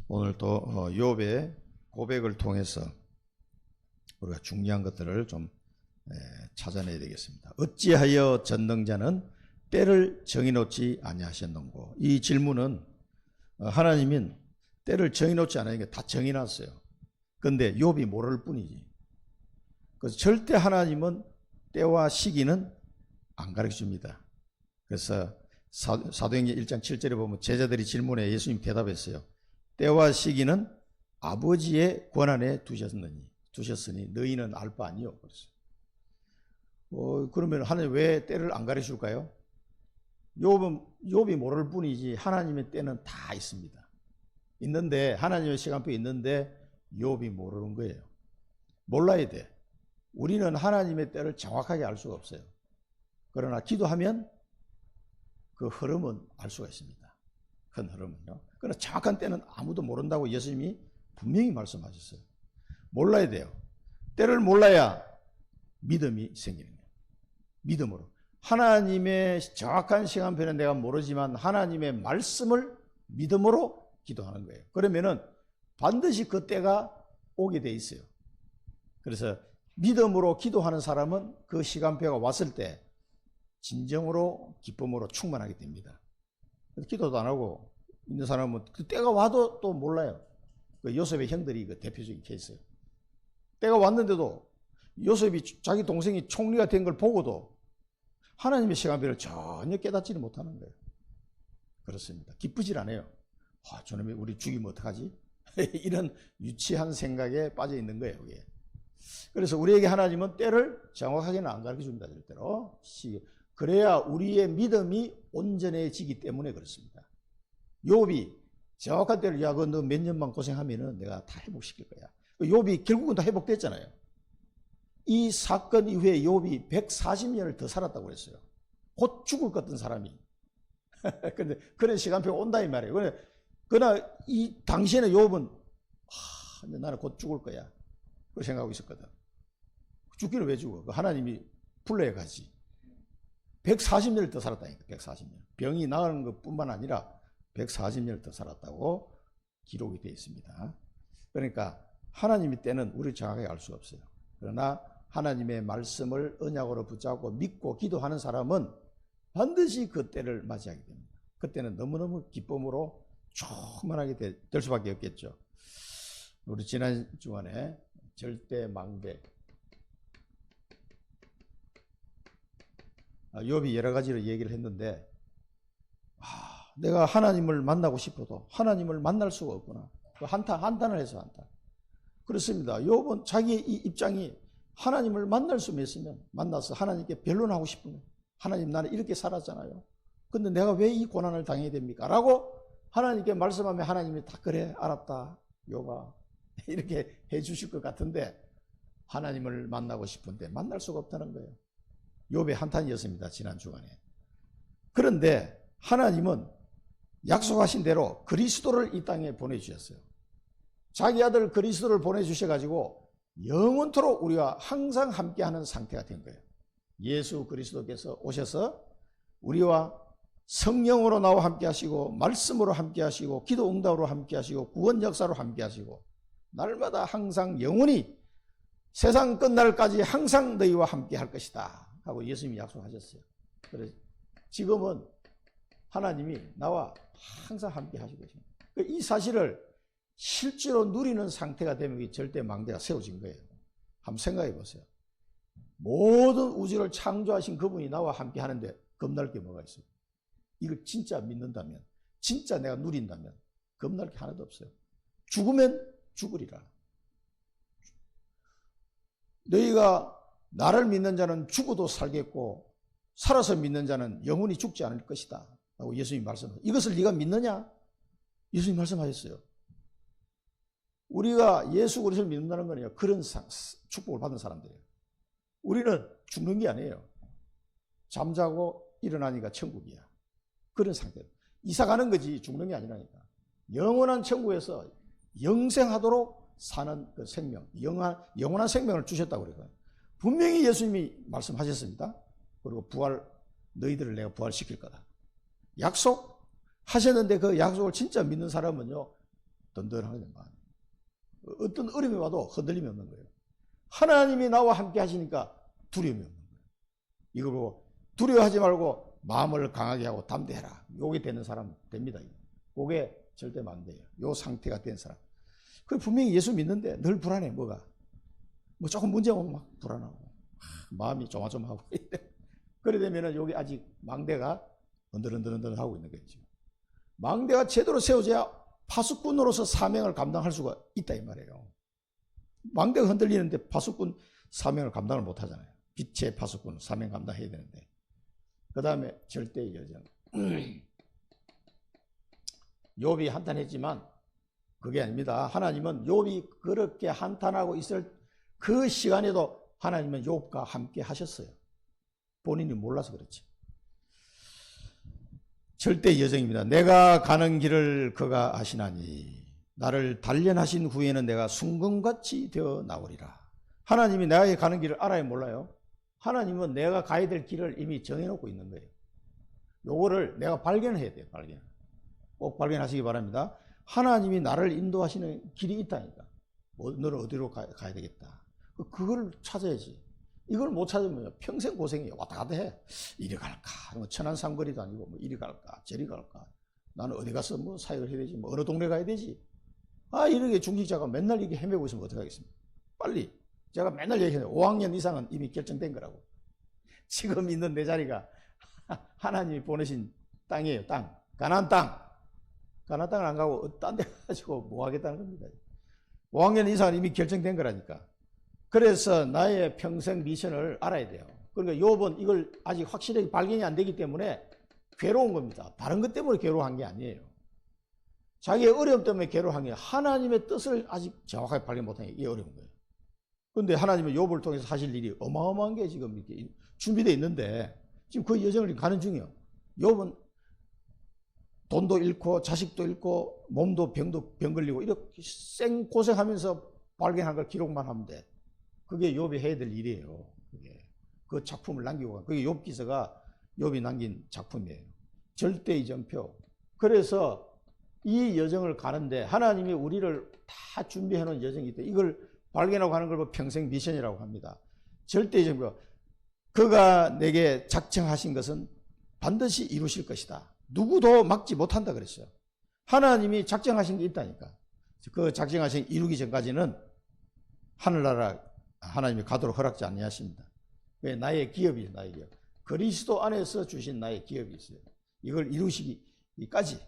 오늘도 욥의 고백을 통해서 우리가 중요한 것들을 좀 찾아내야 되겠습니다. 어찌하여 전능자는 때를 정해놓지 아니하셨는고? 이 질문은 하나님은 때를 정해놓지 않으니까 다 정해놨어요. 그런데 욥이 모를 뿐이지. 그래서 절대 하나님은 때와 시기는 안 가르쳐줍니다. 그래서 사도행전 1장 7절에 보면 제자들이 질문에 예수님 대답했어요. 때와 시기는 아버지의 권한에 두셨으니 너희는 알 바 아니요. 그러면 하나님 왜 때를 안 가르쳐줄까요? 욥이 모를 뿐이지 하나님의 때는 다 있습니다. 있는데 하나님의 시간표에 있는데 욥이 모르는 거예요. 몰라야 돼. 우리는 하나님의 때를 정확하게 알 수가 없어요. 그러나 기도하면 그 흐름은 알 수가 있습니다. 큰 흐름은요. 그러나 정확한 때는 아무도 모른다고 예수님이 분명히 말씀하셨어요. 몰라야 돼요. 때를 몰라야 믿음이 생기는 거예요. 믿음으로. 하나님의 정확한 시간표는 내가 모르지만 하나님의 말씀을 믿음으로 기도하는 거예요. 그러면은 반드시 그 때가 오게 돼 있어요. 그래서 믿음으로 기도하는 사람은 그 시간표가 왔을 때 진정으로 기쁨으로 충만하게 됩니다. 기도도 안 하고 있는 사람은 그 때가 와도 또 몰라요. 그 요셉의 형들이 그 대표적인 케이스예요. 때가 왔는데도 요셉이 자기 동생이 총리가 된 걸 보고도 하나님의 시간표를 전혀 깨닫지는 못하는 거예요. 그렇습니다. 기쁘질 않아요. 저놈이 우리 죽이면 어떡하지? 이런 유치한 생각에 빠져 있는 거예요. 이게. 그래서 우리에게 하나님은 때를 정확하게는 안 가르쳐 줍니다. 절대로. 그래야 우리의 믿음이 온전해지기 때문에 그렇습니다. 욥이 정확한 때를 너 몇 년만 고생하면은 내가 다 회복시킬 거야. 욥이 결국은 다 회복됐잖아요. 이 사건 이후에 욥이 140년을 더 살았다고 그랬어요. 곧 죽을 것 같은 사람이. 근데 그런 시간표가 온다 이 말이에요. 그러나 이 당시에는 욥은 나는 곧 죽을 거야. 그렇게 생각하고 있었거든. 죽기는 왜 죽어? 하나님이 불러야 가지. 140년을 더 살았다니까. 140년. 병이 나은 것뿐만 아니라 140년을 더 살았다고 기록이 되어 있습니다. 그러니까 하나님의 때는 우리 정확하게 알 수가 없어요. 그러나 하나님의 말씀을 언약으로 붙잡고 믿고 기도하는 사람은 반드시 그 때를 맞이하게 됩니다. 그때는 너무너무 기쁨으로 충만하게 될 수밖에 없겠죠. 우리 지난 주간에 절대망대, 욥이 여러 가지로 얘기를 했는데 내가 하나님을 만나고 싶어도 하나님을 만날 수가 없구나. 한탄을 해서 한탄. 그렇습니다. 욥은 자기의 이 입장이 하나님을 만날 수만 있으면 만나서 하나님께 변론하고 싶으면 하나님 나는 이렇게 살았잖아요. 근데 내가 왜 이 고난을 당해야 됩니까? 라고 하나님께 말씀하면 하나님이 다 그래 알았다 욥아 이렇게 해 주실 것 같은데 하나님을 만나고 싶은데 만날 수가 없다는 거예요. 욥의 한탄이었습니다. 지난 주간에. 그런데 하나님은 약속하신 대로 그리스도를 이 땅에 보내주셨어요. 자기 아들 그리스도를 보내주셔가지고 영원토록 우리와 항상 함께하는 상태가 된 거예요. 예수 그리스도께서 오셔서 우리와 성령으로 나와 함께하시고 말씀으로 함께하시고 기도 응답으로 함께하시고 구원 역사로 함께하시고 날마다 항상 영원히 세상 끝날까지 항상 너희와 함께할 것이다 하고 예수님이 약속하셨어요. 그래서 지금은 하나님이 나와 항상 함께하시고 계십니다. 이 사실을 실제로 누리는 상태가 되면 절대망대가 세워진 거예요. 한번 생각해 보세요. 모든 우주를 창조하신 그분이 나와 함께 하는데 겁날 게 뭐가 있어요? 이걸 진짜 믿는다면, 진짜 내가 누린다면 겁날 게 하나도 없어요. 죽으면 죽으리라. 너희가 나를 믿는 자는 죽어도 살겠고 살아서 믿는 자는 영원히 죽지 않을 것이다 라고 예수님이 말씀하셨어요. 이것을 네가 믿느냐? 예수님이 말씀하셨어요. 우리가 예수 그리스도를 믿는다는 거는요, 그런 축복을 받은 사람들이에요. 우리는 죽는 게 아니에요. 잠자고 일어나니까 천국이야. 그런 상태예요. 이사 가는 거지 죽는 게 아니라니까. 영원한 천국에서 영생하도록 사는 그 생명, 영원한 생명을 주셨다고 그래요. 분명히 예수님이 말씀하셨습니다. 그리고 너희들을 내가 부활시킬 거다. 약속하셨는데 그 약속을 진짜 믿는 사람은요, 든든하게 된 마음이. 어떤 어려움이 와도 흔들림이 없는 거예요. 하나님이 나와 함께 하시니까 두려움이 없는 거예요. 이거 보고 두려워하지 말고 마음을 강하게 하고 담대해라. 요게 되는 사람 됩니다. 그게 절대 안 돼요. 요 상태가 된 사람. 그 분명히 예수 믿는데 늘 불안해. 뭐가? 뭐 조금 문제 오면 막 불안하고 마음이 조마조마하고 그래 되면은 여기 아직 망대가 흔들흔들 하고 있는 거예요. 지금. 망대가 제대로 세워져야 파수꾼으로서 사명을 감당할 수가 있다 이 말이에요. 망대가 흔들리는데 파수꾼 사명을 감당을 못 하잖아요. 빛의 파수꾼 사명 감당해야 되는데. 그 다음에 절대의 여정. 욥이 한탄했지만 그게 아닙니다. 하나님은 욥이 그렇게 한탄하고 있을 그 시간에도 하나님은 욥과 함께 하셨어요. 본인이 몰라서 그렇지. 절대 여정입니다. 내가 가는 길을 그가 아시나니 나를 단련하신 후에는 내가 순금같이 되어 나오리라. 하나님이 내가 가는 길을 알아요, 몰라요? 하나님은 내가 가야 될 길을 이미 정해놓고 있는 거예요. 요거를 내가 발견해야 돼요. 발견. 꼭 발견하시기 바랍니다. 하나님이 나를 인도하시는 길이 있다니까. 너를 어디로 가야 되겠다. 그걸 찾아야지. 이걸 못 찾으면 평생 고생해요. 왔다 갔다 해. 이리 갈까? 뭐 천안 삼거리도 아니고 뭐 이리 갈까? 저리 갈까? 나는 어디 가서 뭐 사역을 해야 되지? 뭐 어느 동네 가야 되지? 아, 이렇게 중직자가 맨날 이렇게 헤매고 있으면 어떡하겠습니까? 빨리. 제가 맨날 얘기해요. 5학년 이상은 이미 결정된 거라고. 지금 있는 내 자리가 하나님이 보내신 땅이에요. 땅. 가나안 땅. 가나안 땅을 안 가고 딴 데 가지고 뭐 하겠다는 겁니다. 5학년 이상은 이미 결정된 거라니까. 그래서 나의 평생 미션을 알아야 돼요. 그러니까 욥은 이걸 아직 확실하게 발견이 안 되기 때문에 괴로운 겁니다. 다른 것 때문에 괴로워한 게 아니에요. 자기의 어려움 때문에 괴로워한 게 하나님의 뜻을 아직 정확하게 발견 못한 게 이게 어려운 거예요. 그런데 하나님은 욥을 통해서 하실 일이 어마어마한 게 지금 이렇게 준비되어 있는데 지금 그 여정을 가는 중이에요. 욥은 돈도 잃고 자식도 잃고 몸도 병 걸리고 이렇게 생고생하면서 발견한 걸 기록만 하면 돼. 그게 욥이 해야 될 일이에요. 그 작품을 남기고 간. 그게 욥기서가 욥이 남긴 작품이에요. 절대 이정표. 그래서 이 여정을 가는데 하나님이 우리를 다 준비해 놓은 여정이 있다. 이걸 발견하고 가는 걸 평생 미션이라고 합니다. 절대 이정표. 그가 내게 작정하신 것은 반드시 이루실 것이다. 누구도 막지 못한다 그랬어요. 하나님이 작정하신 게 있다니까. 그 작정하신 이루기 전까지는 하늘나라 하나님이 가도록 허락지 아니하십니다. 나의 기업이에요. 나의 기업. 그리스도 안에서 주신 나의 기업이 있어요. 이걸 이루시기까지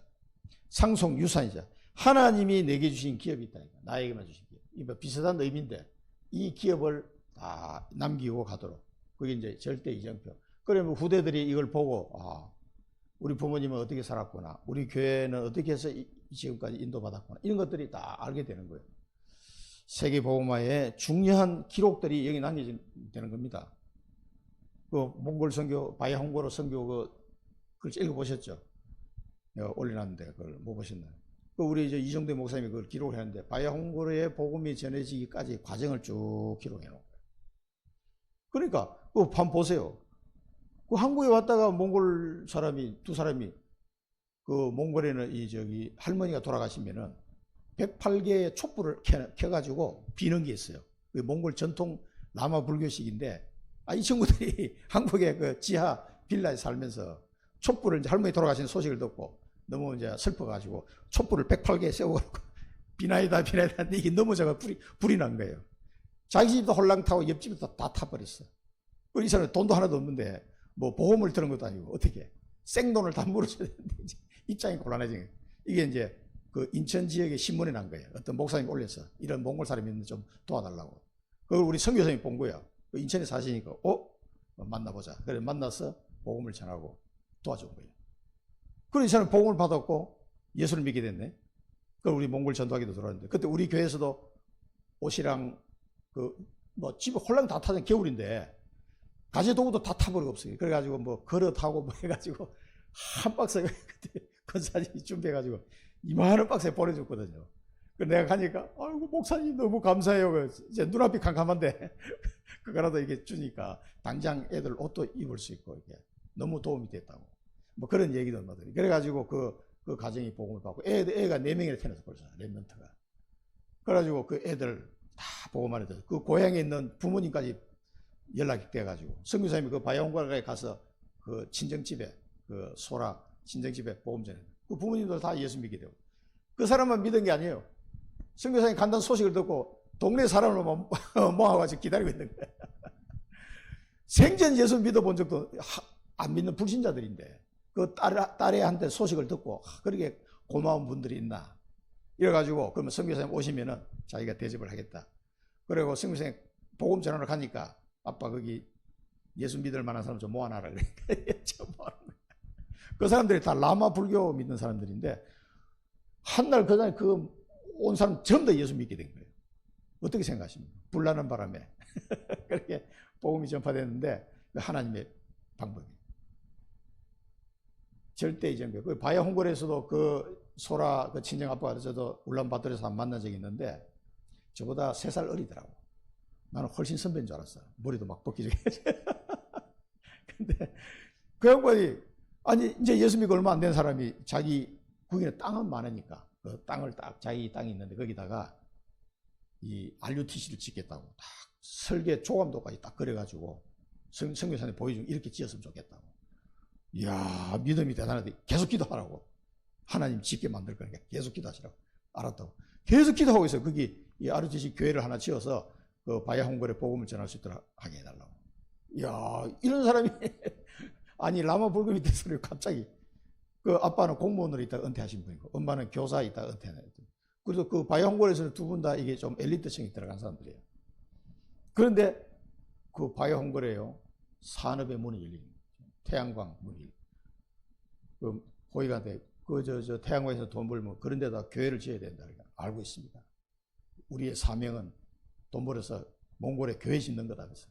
상속 유산이자 하나님이 내게 주신 기업이 있다니까. 나에게만 주신 기업. 이거 비슷한 의미인데 이 기업을 다 남기고 가도록. 그게 이제 절대 이정표. 그러면 후대들이 이걸 보고 우리 부모님은 어떻게 살았구나. 우리 교회는 어떻게 해서 지금까지 인도받았구나. 이런 것들이 다 알게 되는 거예요. 세계복음화의 중요한 기록들이 여기 남겨지는 겁니다. 그 몽골 선교, 바야 홍고로 선교 그걸 읽어보셨죠? 내가 올려놨는데 그걸 못 보셨나요? 우리 이제 이정대 목사님이 그걸 기록을 했는데 바야 홍고로의 복음이 전해지기까지 과정을 쭉 기록해 놓은 거예요. 그러니까 그거 한번 보세요. 그 한국에 왔다가 몽골 사람이 두 사람이 그 몽골에는 할머니가 돌아가시면은 108개의 촛불을 켜가지고 비는 게 있어요. 그 몽골 전통 라마 불교식인데, 이 친구들이 한국의 그 지하 빌라에 살면서 촛불을 이제 할머니 돌아가신 소식을 듣고 너무 이제 슬퍼가지고 촛불을 108개 세워갖고 비나이다 이게 넘어져가 불이 난 거예요. 자기 집도 홀랑 타고 옆집도 다 타버렸어. 그리고 이 사람은 돈도 하나도 없는데 뭐 보험을 드는 것도 아니고 어떻게 생돈을 다 물어줘야 되는데 입장이 곤란해진 거예요. 이게 이제 그 인천 지역의 신문에 난 거예요. 어떤 목사님이 올려서 이런 몽골 사람이 있는데 좀 도와달라고. 그걸 우리 선교사님이 본 거야. 인천에 사시니까 만나보자. 그래 만나서 복음을 전하고 도와준 거예요. 그래서 이 사람이 복음을 받았고 예수를 믿게 됐네. 그걸 우리 몽골 전도하기도 들어왔는데 그때 우리 교회에서도 옷이랑 집에 홀랑 다 타던 겨울인데 가재도구도 다 타버리고 없어요. 그래가지고 뭐 걸어 타고 뭐 해가지고 한 박스가 그때 권사님이 준비해가지고 이만한 박스에 보내줬거든요. 그래서 내가 가니까 아이고 목사님 너무 감사해요. 이제 눈앞이 캄캄한데 그거라도 이게 주니까 당장 애들 옷도 입을 수 있고 이게 너무 도움이 됐다고 뭐 그런 얘기도 하더니 그래가지고 그 그 가정이 복음을 받고 애가 4명이나 태어나서 벌써 렘넌트가. 그래가지고 그 애들 다 복음을 해서 그 고향에 있는 부모님까지 연락이 돼가지고 선교사님이 그 바야홍과에 가서 그 친정집에 그 소라 친정집에 복음 전해. 그 부모님들 다 예수 믿게 되고 그 사람만 믿은 게 아니에요. 선교사님 간다는 소식을 듣고 동네 사람을 모아가지고 기다리고 있는 거예요. 생전 예수 믿어본 적도 안 믿는 불신자들인데 그 딸애한테 소식을 듣고 그렇게 고마운 분들이 있나 이래가지고 그러면 선교사님 오시면은 자기가 대접을 하겠다. 그리고 선교사님 복음 전하러 가니까 아빠 거기 예수 믿을 만한 사람 좀 모아놔라 그러니까 그 사람들이 다 라마 불교 믿는 사람들인데 한날 그날 그 온 사람 전부 다 예수 믿게 된 거예요. 어떻게 생각하십니까? 불나는 바람에 그렇게 복음이 전파됐는데 하나님의 방법이에요. 절대 이전교. 그 바야 홍골에서도 그 소라 그 친정 아빠가 저도 울란바토르에서 만난 적이 있는데 저보다 3살 어리더라고. 나는 훨씬 선배인 줄 알았어. 머리도 막 벗기지고. 근데 그 양반이 아니 이제 예수 믿고 얼마 안 된 사람이 자기 거기는 땅은 많으니까 그 땅을 딱 자기 땅이 있는데 거기다가 이 RUTC를 짓겠다고 딱 설계 조감도까지 딱 그려가지고 선교사님 보여주고 이렇게 지었으면 좋겠다고. 이야 믿음이 대단하대. 계속 기도하라고. 하나님 짓게 만들 거니까 계속 기도하시라고. 알았다고. 계속 기도하고 있어요. 거기 이 RUTC 교회를 하나 지어서 그 바야 홍골에 복음을 전할 수 있도록 하게 해달라고. 이야 이런 사람이 아니 라마 불교 밑에서 갑자기 그 아빠는 공무원으로 있다가 은퇴하신 분이고 엄마는 교사 있다가 은퇴하는 분. 그래서 그 바야 홍골에서는 두 분 다 이게 좀 엘리트층이 들어간 사람들이에요. 그런데 그 바야 홍골에요 산업의 문이 열리는 거예요. 태양광 문이. 그 호의가한테 그 저 태양광에서 돈 벌면 그런 데다 교회를 지어야 된다. 알고 있습니다. 우리의 사명은 돈 벌어서 몽골에 교회 짓는 거다. 그래서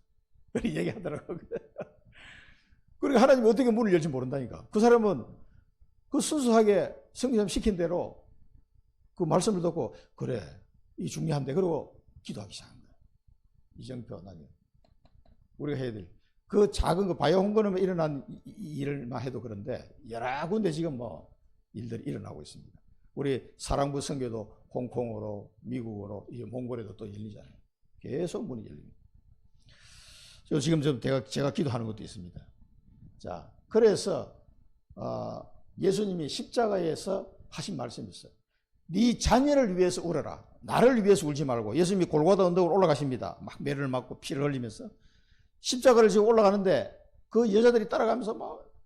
그렇게 얘기하더라고요. 그러니까 하나님이 어떻게 문을 열지 모른다니까. 그 사람은 그 순수하게 성경님 시킨 대로 그 말씀을 듣고 그래 이 중요한데 그러고 기도하기 시작한 거야. 이정표 나는 우리가 해야 될 그 작은 그 바야 홍보는 일어난 일만 해도 그런데 여러 군데 지금 뭐 일들이 일어나고 있습니다. 우리 사랑부 선교도 홍콩으로 미국으로 이제 몽골에도 또 열리잖아요. 계속 문이 열립니다. 지금 좀 제가 기도하는 것도 있습니다. 자, 그래서 예수님이 십자가에서 하신 말씀이 있어요. 네 자녀를 위해서 울어라. 나를 위해서 울지 말고. 예수님이 골고다 언덕으로 올라가십니다. 막 매를 맞고 피를 흘리면서 십자가를 지고 올라가는데 그 여자들이 따라가면서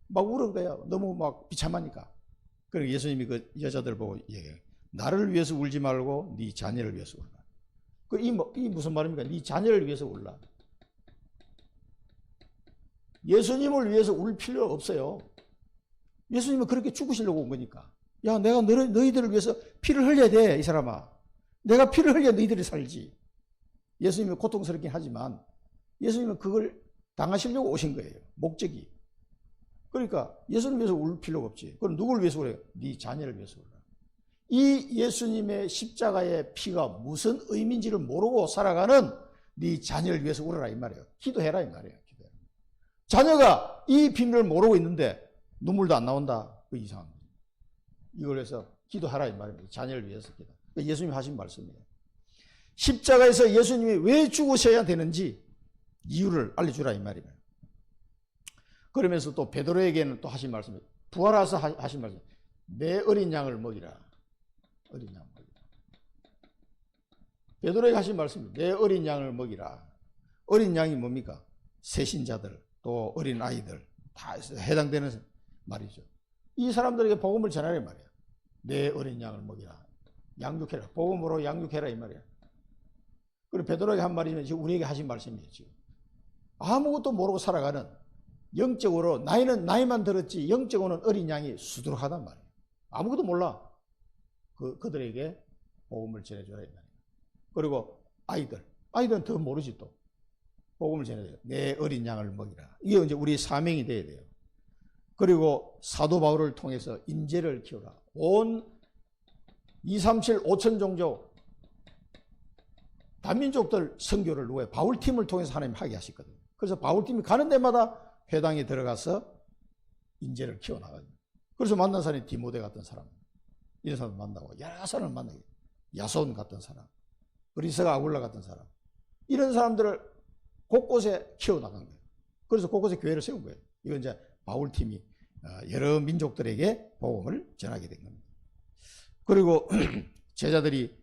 막 울은 거예요. 너무 막 비참하니까. 그리고 예수님이 그 여자들 보고 얘기해요. 나를 위해서 울지 말고 네 자녀를 위해서 울라. 이 무슨 말입니까? 네 자녀를 위해서 울라. 예수님을 위해서 울 필요 없어요. 예수님은 그렇게 죽으시려고 온 거니까. 야, 내가 너희들을 위해서 피를 흘려야 돼, 이 사람아. 내가 피를 흘려야 너희들이 살지. 예수님은 고통스럽긴 하지만 예수님은 그걸 당하시려고 오신 거예요. 목적이. 그러니까 예수님 위해서 울 필요가 없지. 그럼 누구를 위해서 그래요? 네 자녀를 위해서 울라. 이 예수님의 십자가의 피가 무슨 의미인지를 모르고 살아가는 네 자녀를 위해서 울어라 이 말이에요. 기도해라 이 말이에요. 기도해라. 자녀가 이 비밀을 모르고 있는데 눈물도 안 나온다. 그 이상한 거죠. 이걸 해서 기도하라 이 말입니다. 자녀를 위해서 기도. 예수님이 하신 말씀이에요. 십자가에서 예수님이 왜 죽으셔야 되는지 이유를 알려주라 이 말이에요. 그러면서 또 베드로에게는 또 하신 말씀이에요. 부활하셔서 하신 말씀. 내 어린 양을 먹이라. 어린 양 먹이라. 베드로에게 하신 말씀입니다. 내 어린 양을 먹이라. 어린 양이 뭡니까? 세신자들 또 어린 아이들 다 해당되는 말이죠. 이 사람들에게 복음을 전하라 이 말이야. 내 어린 양을 먹이라. 양육해라. 복음으로 양육해라 이 말이야. 그리고 베드로에게 한 말이면 지금 우리에게 하신 말씀이에요. 지금 아무것도 모르고 살아가는 영적으로 나이만 들었지 영적으로는 어린 양이 수두룩하단 말이에요. 아무것도 몰라. 그들에게 복음을 전해줘라 이 말이에요. 그리고 아이들은 더 모르지 또. 복음을 전해줘라. 내 어린 양을 먹이라. 이게 이제 우리의 사명이 돼야 돼요. 그리고 사도 바울을 통해서 인재를 키우라. 온 237 5천 종족 단민족들 선교를 누구에 바울팀을 통해서 하나님 하게 하셨거든요. 그래서 바울팀이 가는 데마다 회당에 들어가서 인재를 키워나가요. 그래서 만난 사람이 디모데 같은 사람. 이런 사람 만나고 여러 사람을 만나게. 야손 같은 사람, 브리스가 아굴라 같은 사람, 이런 사람들을 곳곳에 키워나간 거예요. 그래서 곳곳에 교회를 세운 거예요. 이건 이제 바울팀이 여러 민족들에게 복음을 전하게 된 겁니다. 그리고 제자들이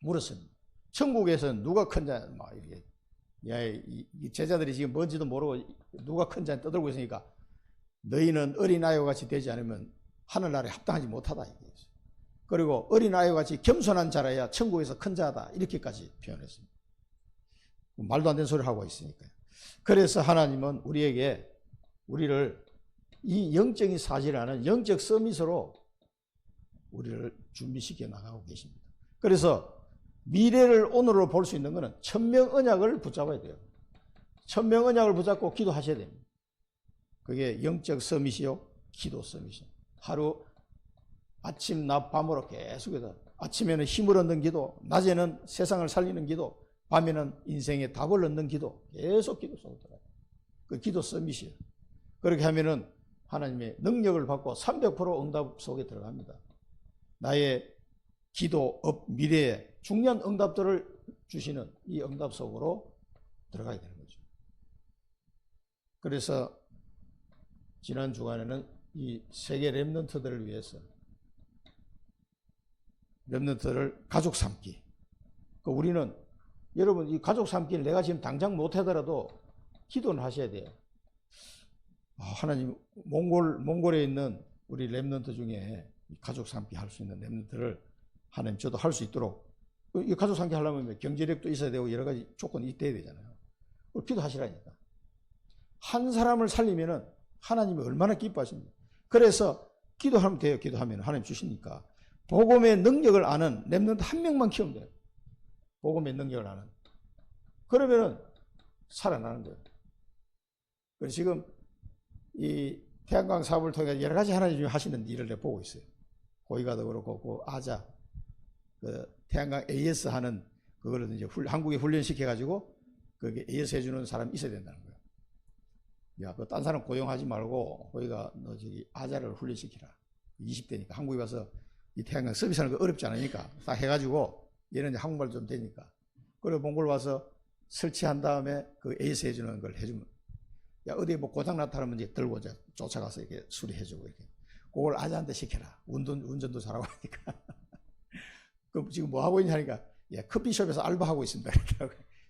물었습니다. 천국에서는 누가 큰 자, 막 이렇게. 야, 이 제자들이 지금 뭔지도 모르고 누가 큰 자 떠들고 있으니까 너희는 어린아이와 같이 되지 않으면 하늘나라에 합당하지 못하다. 그리고 어린아이와 같이 겸손한 자라야 천국에서 큰 자다. 이렇게까지 표현했습니다. 말도 안 되는 소리를 하고 있으니까요. 그래서 하나님은 우리를 이 영적인 사실이라는 영적 서밋으로 우리를 준비시켜 나가고 계십니다. 그래서 미래를 오늘로 볼 수 있는 것은 천명 언약을 붙잡아야 돼요. 천명 언약을 붙잡고 기도하셔야 됩니다. 그게 영적 서밋이요, 기도 서밋이요. 하루 아침, 낮, 밤으로 계속해서 아침에는 힘을 얻는 기도, 낮에는 세상을 살리는 기도, 밤에는 인생의 답을 얻는 기도, 계속 기도 속으로 들어가요. 그 기도 서밋이에요. 그렇게 하면은 하나님의 능력을 받고 300% 응답 속에 들어갑니다. 나의 기도, 미래에 중요한 응답들을 주시는 이 응답 속으로 들어가야 되는 거죠. 그래서 지난 주간에는 이 세계 렘넌트들을 위해서 렘넌트를 가족 삼기. 우리는 여러분 이 가족 삼기를 내가 지금 당장 못하더라도 기도는 하셔야 돼요. 하나님 몽골에 있는 우리 렘넌트 중에 가족 삼기 할 수 있는 렘넌트를 하나님 저도 할 수 있도록, 이 가족 삼기 하려면 경제력도 있어야 되고 여러 가지 조건이 있어야 되잖아요. 기도하시라니까. 한 사람을 살리면은 하나님이 얼마나 기뻐하십니까? 그래서 기도하면 돼요. 기도하면 하나님 주시니까. 복음의 능력을 아는 렘넌트 한 명만 키우면 돼요. 복음의 능력을 아는. 그러면은 살아나는 거예요. 그래서 지금 이 태양광 사업을 통해 여러 가지 하나님이 하시는 일을 내가 보고 있어요. 고이가도 그렇고, 그 아자, 그 태양광 AS 하는 그거를 이제 한국에 훈련시켜가지고 그게 AS 해주는 사람이 있어야 된다는 거예요. 야, 그 딴 사람 고용하지 말고 거기가 너 저기 아자를 훈련시키라. 20대니까 한국에 가서 이 태양광 서비스하는 거 어렵지 않으니까 딱 해가지고 얘는 이제 한국말 좀 되니까. 그리고 몽골 와서 설치한 다음에 그 AS 해주는 걸 해주면, 야, 어디 뭐 고장 나타나면 이제 들고 이제 쫓아가서 이렇게 수리해주고 이렇게. 그걸 아자한테 시켜라. 운전도 잘하고 하니까. 그 지금 뭐 하고 있냐니까, 예, 커피숍에서 알바하고 있습니다.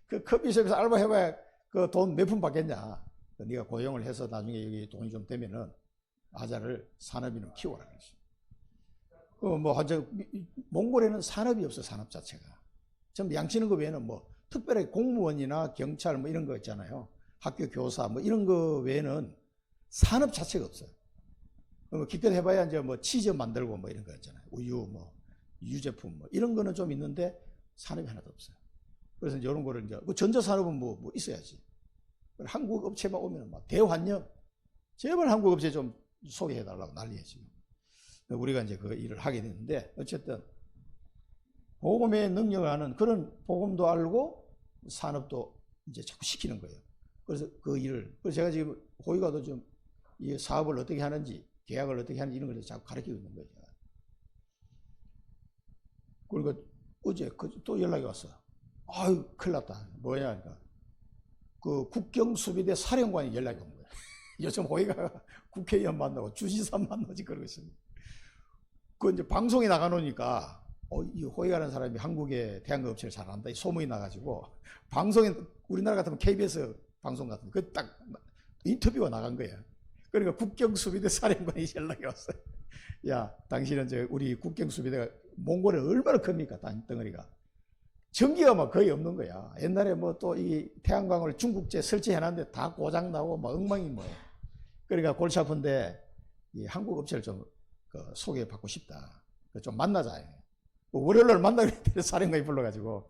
그 커피숍에서 알바 해봐야 그 돈 몇 푼 받겠냐. 네가 고용을 해서 나중에 여기 돈이 좀 되면은 아자를 산업인으로 키워라 그랬어. 몽골에는 산업이 없어, 산업 자체가. 전부 양치는 거 외에는 뭐 특별하게 공무원이나 경찰 뭐 이런 거 있잖아요. 학교 교사 뭐 이런 거 외에는 산업 자체가 없어요. 기껏 해봐야 이제 뭐 치즈 만들고 뭐 이런 거 있잖아요. 우유 뭐 유제품 뭐 이런 거는 좀 있는데 산업이 하나도 없어요. 그래서 이제 이런 거를 이제 전자산업은 뭐 있어야지. 한국 업체만 오면 막 대환영, 제발 한국 업체 좀 소개해달라고 난리예요 지금. 우리가 이제 그 일을 하게 되는데, 어쨌든 복음의 능력을 아는 그런 복음도 알고 산업도 이제 자꾸 시키는 거예요. 그래서 그 일을, 그래서 제가 지금 고위가도 좀 이 사업을 어떻게 하는지, 계약을 어떻게 하는지 이런 걸 자꾸 가르치고 있는 거예요. 그리고 어제 또 연락이 왔어. 아유, 큰일 났다. 뭐냐 하니까 그 국경수비대 사령관이 연락이 온 거예요. 요즘 고위가 국회의원 만나고 주지사 만나지 그러고 있습니다. 그 이제 방송에 나가놓으니까 이 호이가라는 사람이 한국의 태양광 업체를 잘 안다 이 소문이 나가지고, 방송에 우리나라 같으면 KBS 방송 같은 그 딱 인터뷰가 나간 거예요. 그러니까 국경수비대 사령관이 연락이 왔어요. 야, 당신은 우리 국경수비대가 몽골에 얼마나 큽니까? 덩어리가. 전기가 막 거의 없는 거야. 옛날에 뭐 또 이 태양광을 중국제 설치해놨는데 다 고장나고 막 엉망이 뭐예요. 그러니까 골치 아픈데 이 한국 업체를 좀 소개받고 싶다. 좀 만나자. 월요일날 만나기로 했더니 사령관이 불러가지고,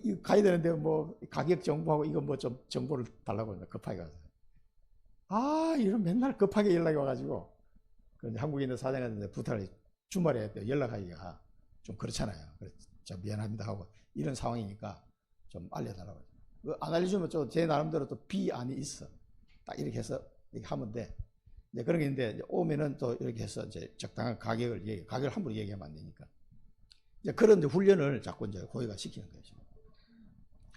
이거 가야 되는데 뭐 가격 정보하고 이거 뭐 좀 정보를 달라고 급하게 가서. 이런 맨날 급하게 연락이 와가지고, 한국에 있는 사장한테 부탁을 주말에 연락하기가 좀 그렇잖아요. 그래서 좀 미안합니다 하고, 이런 상황이니까 좀 알려달라고. 안 알려주면 좀 제 나름대로 또 비안이 있어. 딱 이렇게 해서 이렇게 하면 돼. 이제 그런 게 있는데, 이제 오면은 또 이렇게 해서 이제 적당한 가격을 함부로 얘기하면 안 되니까. 이제 그런 이제 훈련을 자꾸 이제 고위가 시키는 거예요. 지금.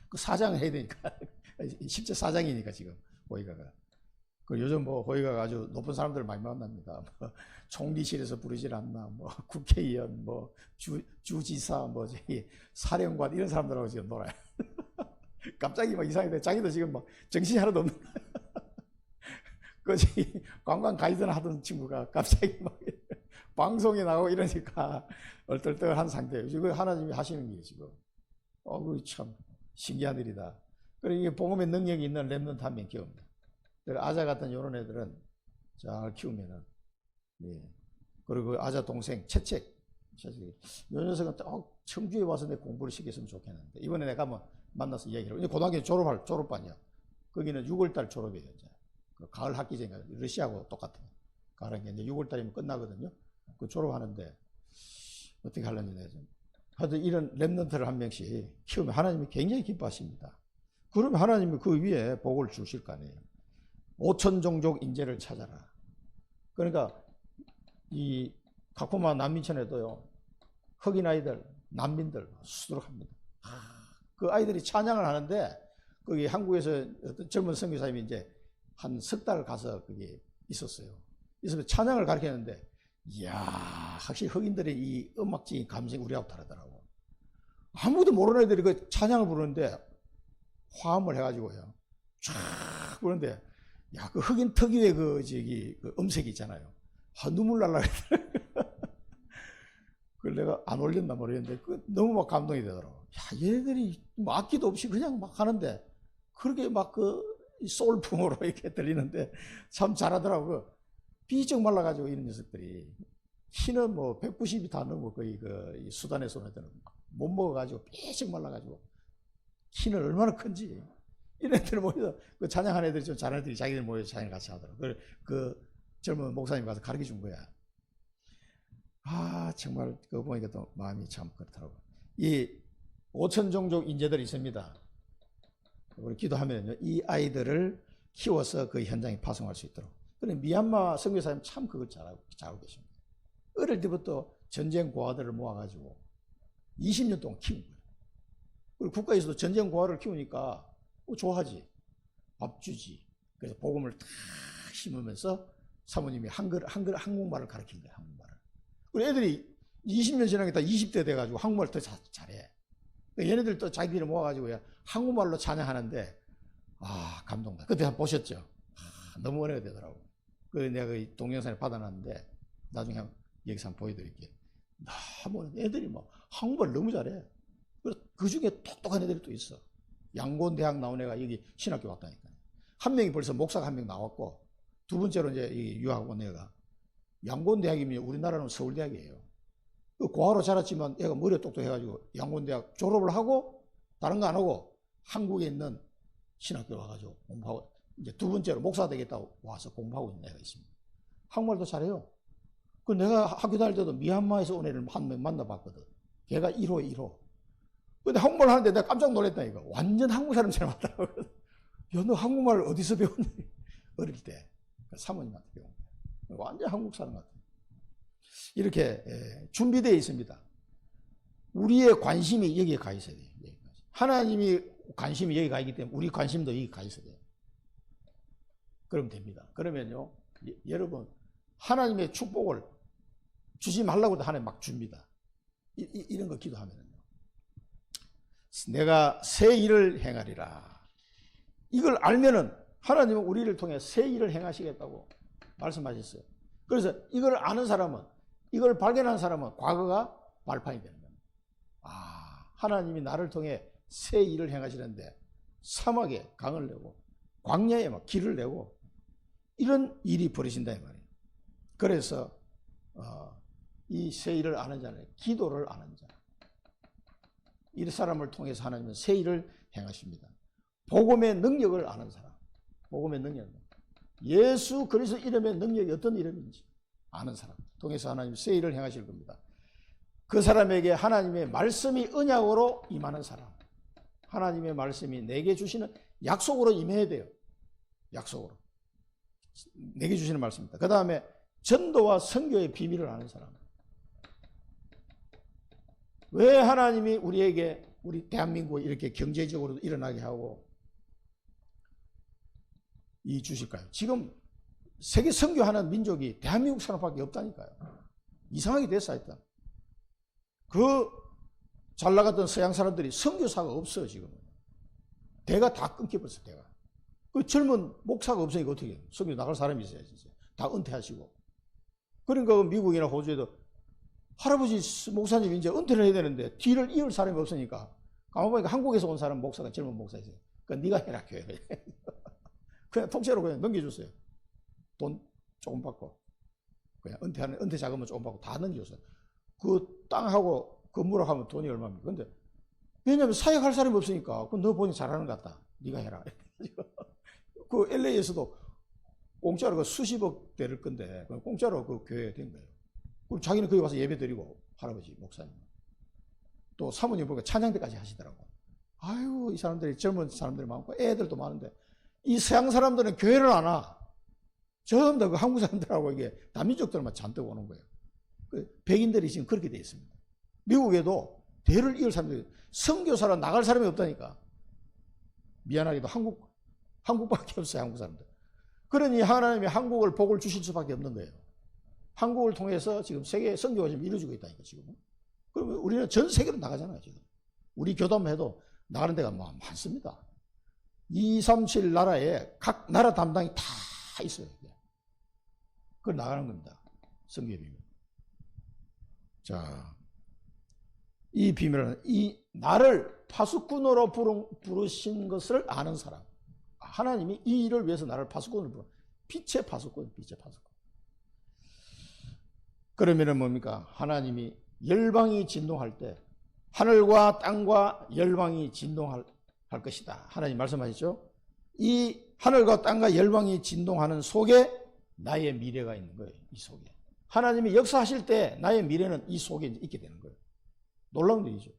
그 사장을 해야 되니까. 실제 사장이니까 지금 고위가가. 그 요즘 뭐 고위가가 아주 높은 사람들 많이 만납니다. 뭐 총리실에서 부르질 않나, 뭐 국회의원, 뭐 주지사, 뭐 저기 사령관 이런 사람들하고 지금 놀아요. 갑자기 막 이상하게 자기도 지금 막 정신이 하나도 없는. 그 저기 관광 가이드나 하던 친구가 갑자기 막 방송에 나오고 이러니까 얼떨떨한 상태예요. 지금 하나님이 하시는 게 지금. 그 참 신기한 일이다. 그리고 이게 복음의 능력이 있는 렘넌트 한 명 키웁니다. 아자 같은 이런 애들은 잘 키우면은, 예. 그리고 아자 동생 채책. 이 녀석은 청주에 와서 내 공부를 시켰으면 좋겠는데, 이번에 내가 한번 만나서 얘기를 해요. 고등학교 졸업반이야. 거기는 6월달 졸업이에요. 이제. 그 가을 학기 전에 러시아하고 똑같아요. 가을 학기 이제 6월달이면 끝나거든요. 그 졸업하는데 어떻게 하려니 내가 좀. 하여튼 이런 렘넌트를 한 명씩 키우면 하나님이 굉장히 기뻐하십니다. 그러면 하나님이 그 위에 복을 주실 거 아니에요. 5천 종족 인재를 찾아라. 그러니까 이 카코마 난민촌에도요, 흑인 아이들, 난민들 수두룩 합니다. 그 아이들이 찬양을 하는데, 거기 한국에서 어떤 젊은 선교사님이 이제 한 석 달 가서 거기 있었어요. 있으면 찬양을 가르쳤는데, 이야, 확실히 흑인들의 이 음악적인 감성이 우리하고 다르더라고. 아무도 모르는 애들이 그 찬양을 부르는데, 화음을 해가지고요, 쫙 부르는데, 야, 그 흑인 특유의 그 음색이 있잖아요. 눈물 날라 그랬더라고요. 그걸 내가 안 올렸나 모르겠는데, 너무 막 감동이 되더라고. 야, 얘네들이 뭐 악기도 없이 그냥 막 하는데, 그렇게 막 소울풍으로 이렇게 들리는데, 참 잘하더라고. 비쩍 말라가지고 이런 녀석들이. 키는 뭐 190이 다 넘고 거의 그 수단에서 오는 애들은 못 먹어가지고 비쩍 말라가지고. 키는 얼마나 큰지. 이런 애들 모여서, 그 찬양한 애들이 좀 잘하는 애들이 자기들 모여서 찬양을 같이 하더라고. 그 젊은 목사님 가서 가르쳐 준 거야. 정말 그거 보니까 또 마음이 참 그렇더라고. 이 5천 종족 인재들이 있습니다. 우리 기도하면요, 이 아이들을 키워서 그 현장에 파송할 수 있도록. 그런데 미얀마 선교사님 참 그걸 잘하고 계십니다. 어릴 때부터 전쟁 고아들을 모아가지고 20년 동안 키운 거예요. 그리고 국가에서도 전쟁 고아를 키우니까 좋아하지. 밥 주지. 그래서 복음을 다 심으면서 사모님이 한국말을 가르친 거예요. 한국말을. 그리고 애들이 20년 지나니까 20대 돼가지고 한국말을 더 잘해. 얘네들 또 자기들이 모아가지고 한국말로 찬양하는데, 감동받아. 그때 한번 보셨죠? 너무 은혜가 되더라고. 그래서 내가 그 동영상을 받아놨는데, 나중에 여기서 한번 보여드릴게요. 너무 애들이 뭐 한국말 너무 잘해. 그 중에 똑똑한 애들이 또 있어. 양곤대학 나온 애가 여기 신학교 왔다니까. 한 명이 벌써 목사가 한 명 나왔고, 두 번째로 이제 이 유학 온 애가, 양곤대학이면 우리나라는 서울대학이에요. 그 고아로 자랐지만 애가 머리가 똑똑해가지고 양곤대학 졸업을 하고 다른 거 안 하고 한국에 있는 신학교 와가지고 공부하고, 이제 두 번째로 목사 되겠다고 와서 공부하고 있는 애가 있습니다. 한국말도 잘해요. 그 내가 학교 다닐 때도 미얀마에서 온 애를 한 명 만나봤거든. 걔가 1호. 근데 한국말 하는데 내가 깜짝 놀랐다니까. 완전 한국 사람처럼 하더라고. 야, 너 한국말 어디서 배웠니? 어릴 때. 사모님한테 배운 거야. 완전 한국 사람 같아. 이렇게 준비되어 있습니다. 우리의 관심이 여기에 가 있어야 돼요. 하나님이 관심이 여기 가 있기 때문에 우리 관심도 여기 가 있어야 돼요. 그러면 됩니다. 그러면요, 여러분, 하나님의 축복을 주지 말라고도 하나님 막 줍니다. 이런 거 기도하면요. 내가 새 일을 행하리라. 이걸 알면은 하나님은 우리를 통해 새 일을 행하시겠다고 말씀하셨어요. 그래서 이걸 아는 사람은, 이걸 발견한 사람은 과거가 발판이 되는 겁니다. 하나님이 나를 통해 새 일을 행하시는데 사막에 강을 내고 광야에 막 길을 내고 이런 일이 벌어진다 이 말이에요. 그래서 이 새 일을 아는 자는 기도를 아는 자, 이 사람을 통해서 하나님은 새 일을 행하십니다. 복음의 능력을 아는 사람, 복음의 능력, 예수 그리스도 이름의 능력이 어떤 이름인지 아는 사람 통해서 하나님 새 일을 행하실 겁니다. 그 사람에게 하나님의 말씀이 언약으로 임하는 사람, 하나님의 말씀이 내게 주시는 약속으로 임해야 돼요. 약속으로. 내게 주시는 말씀입니다. 그 다음에 전도와 선교의 비밀을 아는 사람. 왜 하나님이 우리에게 우리 대한민국을 이렇게 경제적으로 일어나게 하고 이 주실까요? 지금 세계 선교하는 민족이 대한민국 사람밖에 없다니까요. 이상하게 됐어 하여튼. 그 잘 나갔던 서양 사람들이 선교사가 없어요 지금은. 대가 다 끊겨버렸어 대가. 그 젊은 목사가 없으니까 어떻게 해요? 선교 나갈 사람이 있어야지. 다 은퇴하시고. 그러니까 미국이나 호주에도 할아버지 목사님이 이제 은퇴를 해야 되는데 뒤를 이을 사람이 없으니까 가만 보니까 한국에서 온 사람 목사가 젊은 목사 있어요. 그러니까 네가 해라 교회. 그냥 통째로 그냥 넘겨줬어요. 돈 조금 받고 그냥 은퇴하는 은퇴 자금은 조금 받고 다 넘겨줬어요. 그 땅하고 건물하고 하면 돈이 얼마입니까? 근데 왜냐면 사역할 사람이 없으니까 너 보니 잘하는 것 같다. 네가 해라. 그 LA에서도 공짜로 그 수십억 대를 건데 공짜로 그 교회 된 거예요. 그럼 자기는 거기 와서 예배 드리고 할아버지 목사님 또 사모님 보니까 찬양대까지 하시더라고. 아유 이 사람들이 젊은 사람들이 많고 애들도 많은데 이 서양 사람들은 교회를 안 와. 전부 다 그 한국 사람들하고 이게 다민족들만 잔뜩 오는 거예요. 그 백인들이 지금 그렇게 돼 있습니다. 미국에도 대를 이을 사람들이 선교사로 나갈 사람이 없다니까. 미안하게도 한국밖에 없어요 한국 사람들. 그러니 하나님이 한국을 복을 주실 수밖에 없는 거예요. 한국을 통해서 지금 세계 선교가 지금 이루어지고 있다니까 지금. 그러면 우리는 전 세계로 나가잖아요 지금. 우리 교담 해도 나가는 데가 많습니다. 237 나라에 각 나라 담당이 다 있어요. 그걸 나가는 겁니다. 선교의 비밀. 자, 이 비밀은 이 나를 파수꾼으로 부르신 것을 아는 사람. 하나님이 이 일을 위해서 나를 파수꾼으로 부르. 빛의 파수꾼, 빛의 파수꾼. 그러면은 뭡니까? 하나님이 열방이 진동할 때 하늘과 땅과 열방이 진동할 것이다. 하나님 말씀하셨죠? 이 하늘과 땅과 열방이 진동하는 속에 나의 미래가 있는 거예요. 이 속에. 하나님이 역사하실 때 나의 미래는 이 속에 있게 되는 거예요. 놀라운 일이죠.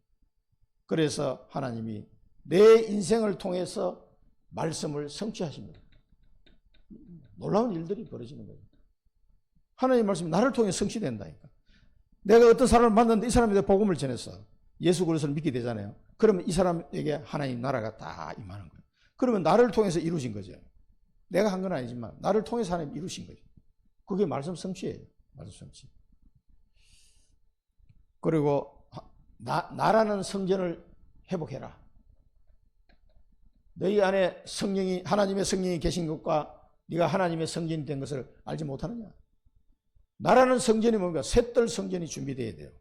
그래서 하나님이 내 인생을 통해서 말씀을 성취하십니다. 놀라운 일들이 벌어지는 거예요. 하나님 말씀이 나를 통해 성취된다니까. 내가 어떤 사람을 만났는데 이 사람에 대해 복음을 전했어. 예수 그리스도를 믿게 되잖아요. 그러면 이 사람에게 하나님 나라가 다 임하는 거예요. 그러면 나를 통해서 이루어진 거죠. 내가 한 건 아니지만 나를 통해서 하나님 이루신 거죠. 그게 말씀 성취예요. 말씀 성취. 그리고 나라는 성전을 회복해라. 너희 안에 성령이 하나님의 성령이 계신 것과 네가 하나님의 성전이 된 것을 알지 못하느냐. 나라는 성전이 뭔가 셋들 성전이 준비되어야 돼요.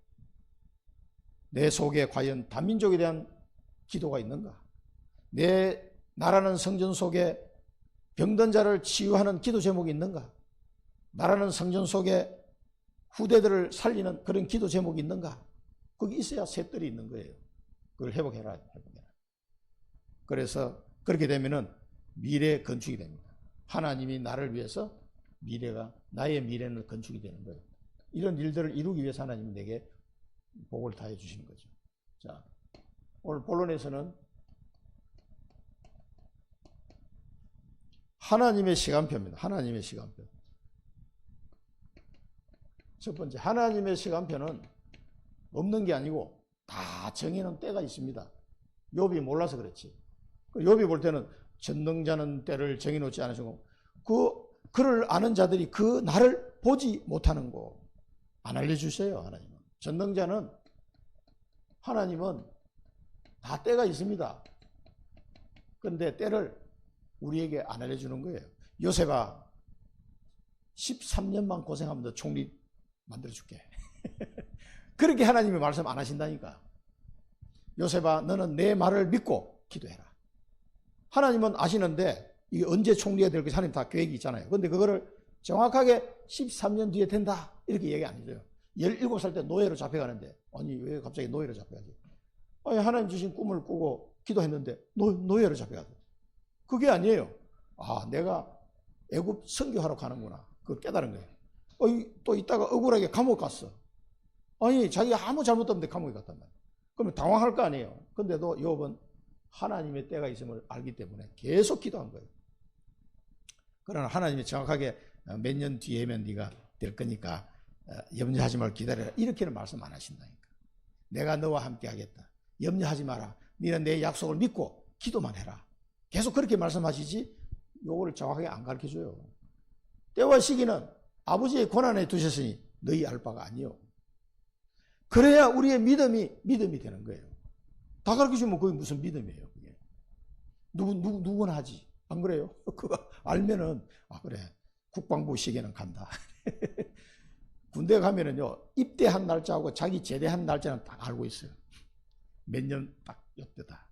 내 속에 과연 다민족에 대한 기도가 있는가? 내 나라는 성전 속에 병든 자를 치유하는 기도 제목이 있는가? 나라는 성전 속에 후대들을 살리는 그런 기도 제목이 있는가? 거기 있어야 셋들이 있는 거예요. 그걸 회복해라, 회복해라. 그래서 그렇게 되면은 미래 건축이 됩니다. 하나님이 나를 위해서 나의 미래는 건축이 되는 거예요. 이런 일들을 이루기 위해서 하나님이 내게 복을 다해 주시는 거죠. 자, 오늘 본론에서는 하나님의 시간표입니다. 하나님의 시간표. 첫 번째, 하나님의 시간표는 없는 게 아니고 다 정해놓은 때가 있습니다. 욥이 몰라서 그렇지. 욥이 볼 때는 전능자는 때를 정해놓지 않으시고 그를 아는 자들이 그 날을 보지 못하는 거 안 알려주세요. 하나님은. 전능자는 하나님은 다 때가 있습니다. 그런데 때를 우리에게 안 알려주는 거예요. 요셉아 13년만 고생하면 너 총리 만들어줄게. 그렇게 하나님이 말씀 안 하신다니까. 요셉아 너는 내 말을 믿고 기도해라. 하나님은 아시는데 이게 언제 총리가 될 것이 하나님 다 계획이 있잖아요. 그런데 그거를 정확하게 13년 뒤에 된다 이렇게 얘기 안 해줘요. 17살 때 노예로 잡혀가는데 아니 왜 갑자기 노예로 잡혀가지? 아니 하나님 주신 꿈을 꾸고 기도했는데 노예로 잡혀가지. 그게 아니에요. 아 내가 애굽 선교하러 가는구나. 그걸 깨달은 거예요. 또 이따가 억울하게 감옥 갔어. 아니 자기가 아무 잘못도 없는데 감옥에 갔단 말이에요. 그러면 당황할 거 아니에요. 근데도 욥은 하나님의 때가 있음을 알기 때문에 계속 기도한 거예요. 그러나 하나님이 정확하게 몇 년 뒤에면 네가 될 거니까 염려하지 말고 기다려라. 이렇게는 말씀 안 하신다니까. 내가 너와 함께 하겠다. 염려하지 마라. 너는 내 약속을 믿고 기도만 해라. 계속 그렇게 말씀하시지 요거를 정확하게 안 가르쳐줘요. 때와 시기는 아버지의 권한에 두셨으니 너희 알 바가 아니요. 그래야 우리의 믿음이 되는 거예요. 다 가르쳐주면 그게 무슨 믿음이에요. 그게. 누구나 하지. 안 그래요? 그거 알면은 그래. 국방부 시계는 간다. 군대 가면은요, 입대한 날짜하고 자기 제대한 날짜는 딱 알고 있어요. 몇 년 딱 이때다.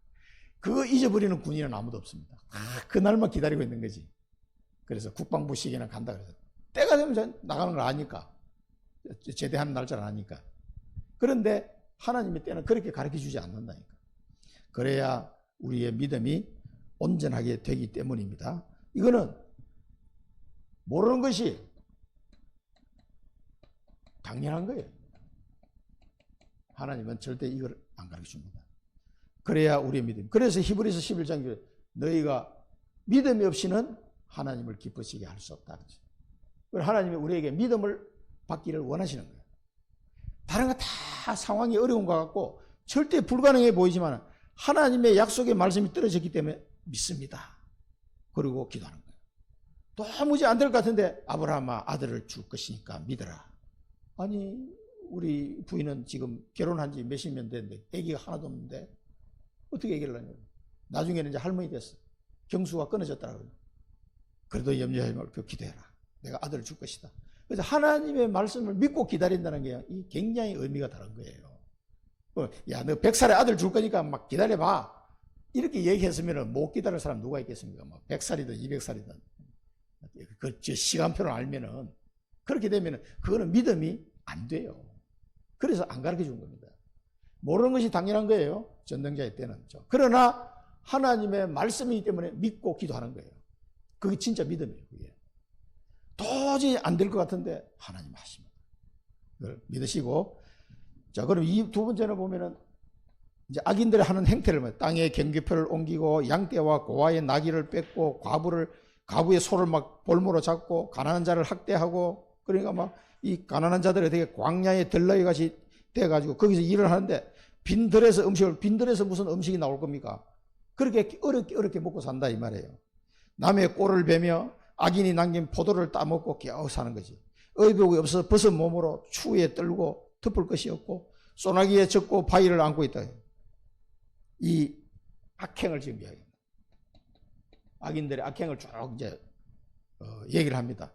그거 잊어버리는 군인은 아무도 없습니다. 그날만 기다리고 있는 거지. 그래서 국방부 시계는 간다 그래서 때가 되면 나가는 걸 아니까. 제대한 날짜를 아니까. 그런데 하나님의 때는 그렇게 가르쳐 주지 않는다니까. 그래야 우리의 믿음이 온전하게 되기 때문입니다. 이거는 모르는 것이 당연한 거예요. 하나님은 절대 이걸 안 가르쳐 줍니다. 그래야 우리의 믿음. 그래서 히브리서 11장 너희가 믿음이 없이는 하나님을 기쁘시게 할 수 없다. 하나님이 우리에게 믿음을 받기를 원하시는 거예요. 다른 거 다 상황이 어려운 것 같고 절대 불가능해 보이지만 하나님의 약속의 말씀이 떨어졌기 때문에 믿습니다. 그리고 기도하는 거예요. 도무지 안 될 것 같은데 아브라함아 아들을 줄 것이니까 믿어라. 아니 우리 부인은 지금 결혼한 지 몇십 년 됐는데 아기가 하나도 없는데 어떻게 아기를 낳냐고. 나중에는 이제 할머니 됐어. 경수가 끊어졌더라고요. 그래도 염려하지 말고 기도해라. 내가 아들을 줄 것이다. 그래서 하나님의 말씀을 믿고 기다린다는 게 굉장히 의미가 다른 거예요. 야, 너 100살에 아들 줄 거니까 막 기다려봐. 이렇게 얘기했으면 못 기다릴 사람 누가 있겠습니까? 막 100살이든 200살이든. 그 시간표를 알면은 그렇게 되면은 그거는 믿음이 안 돼요. 그래서 안 가르쳐 준 겁니다. 모르는 것이 당연한 거예요. 전능자의 때는. 그러나 하나님의 말씀이기 때문에 믿고 기도하는 거예요. 그게 진짜 믿음이에요. 그게. 도저히 안 될 것 같은데 하나님 하십니다. 그걸 믿으시고. 자, 그럼 이 두 번째는 보면은 이제 악인들이 하는 행태를 땅에 경계표를 옮기고 양떼와 고아의 나귀를 뺏고 가부의 소를 막 볼모로 잡고 가난한 자를 학대하고 그러니까 막 이 가난한 자들이 되게 광야의 들러리 같이 돼가지고 거기서 일을 하는데 빈들에서 무슨 음식이 나올 겁니까? 그렇게 어렵게 먹고 산다 이 말이에요. 남의 꼴을 베며 악인이 남긴 포도를 따먹고 겨우 사는 거지. 의복이 없어서 벗은 몸으로 추위에 떨고 덮을 것이 없고 소나기에 젖고 바위를 안고 있다. 이 악행을 지금 이야기합니다. 악인들의 악행을 쭉 이제 얘기를 합니다.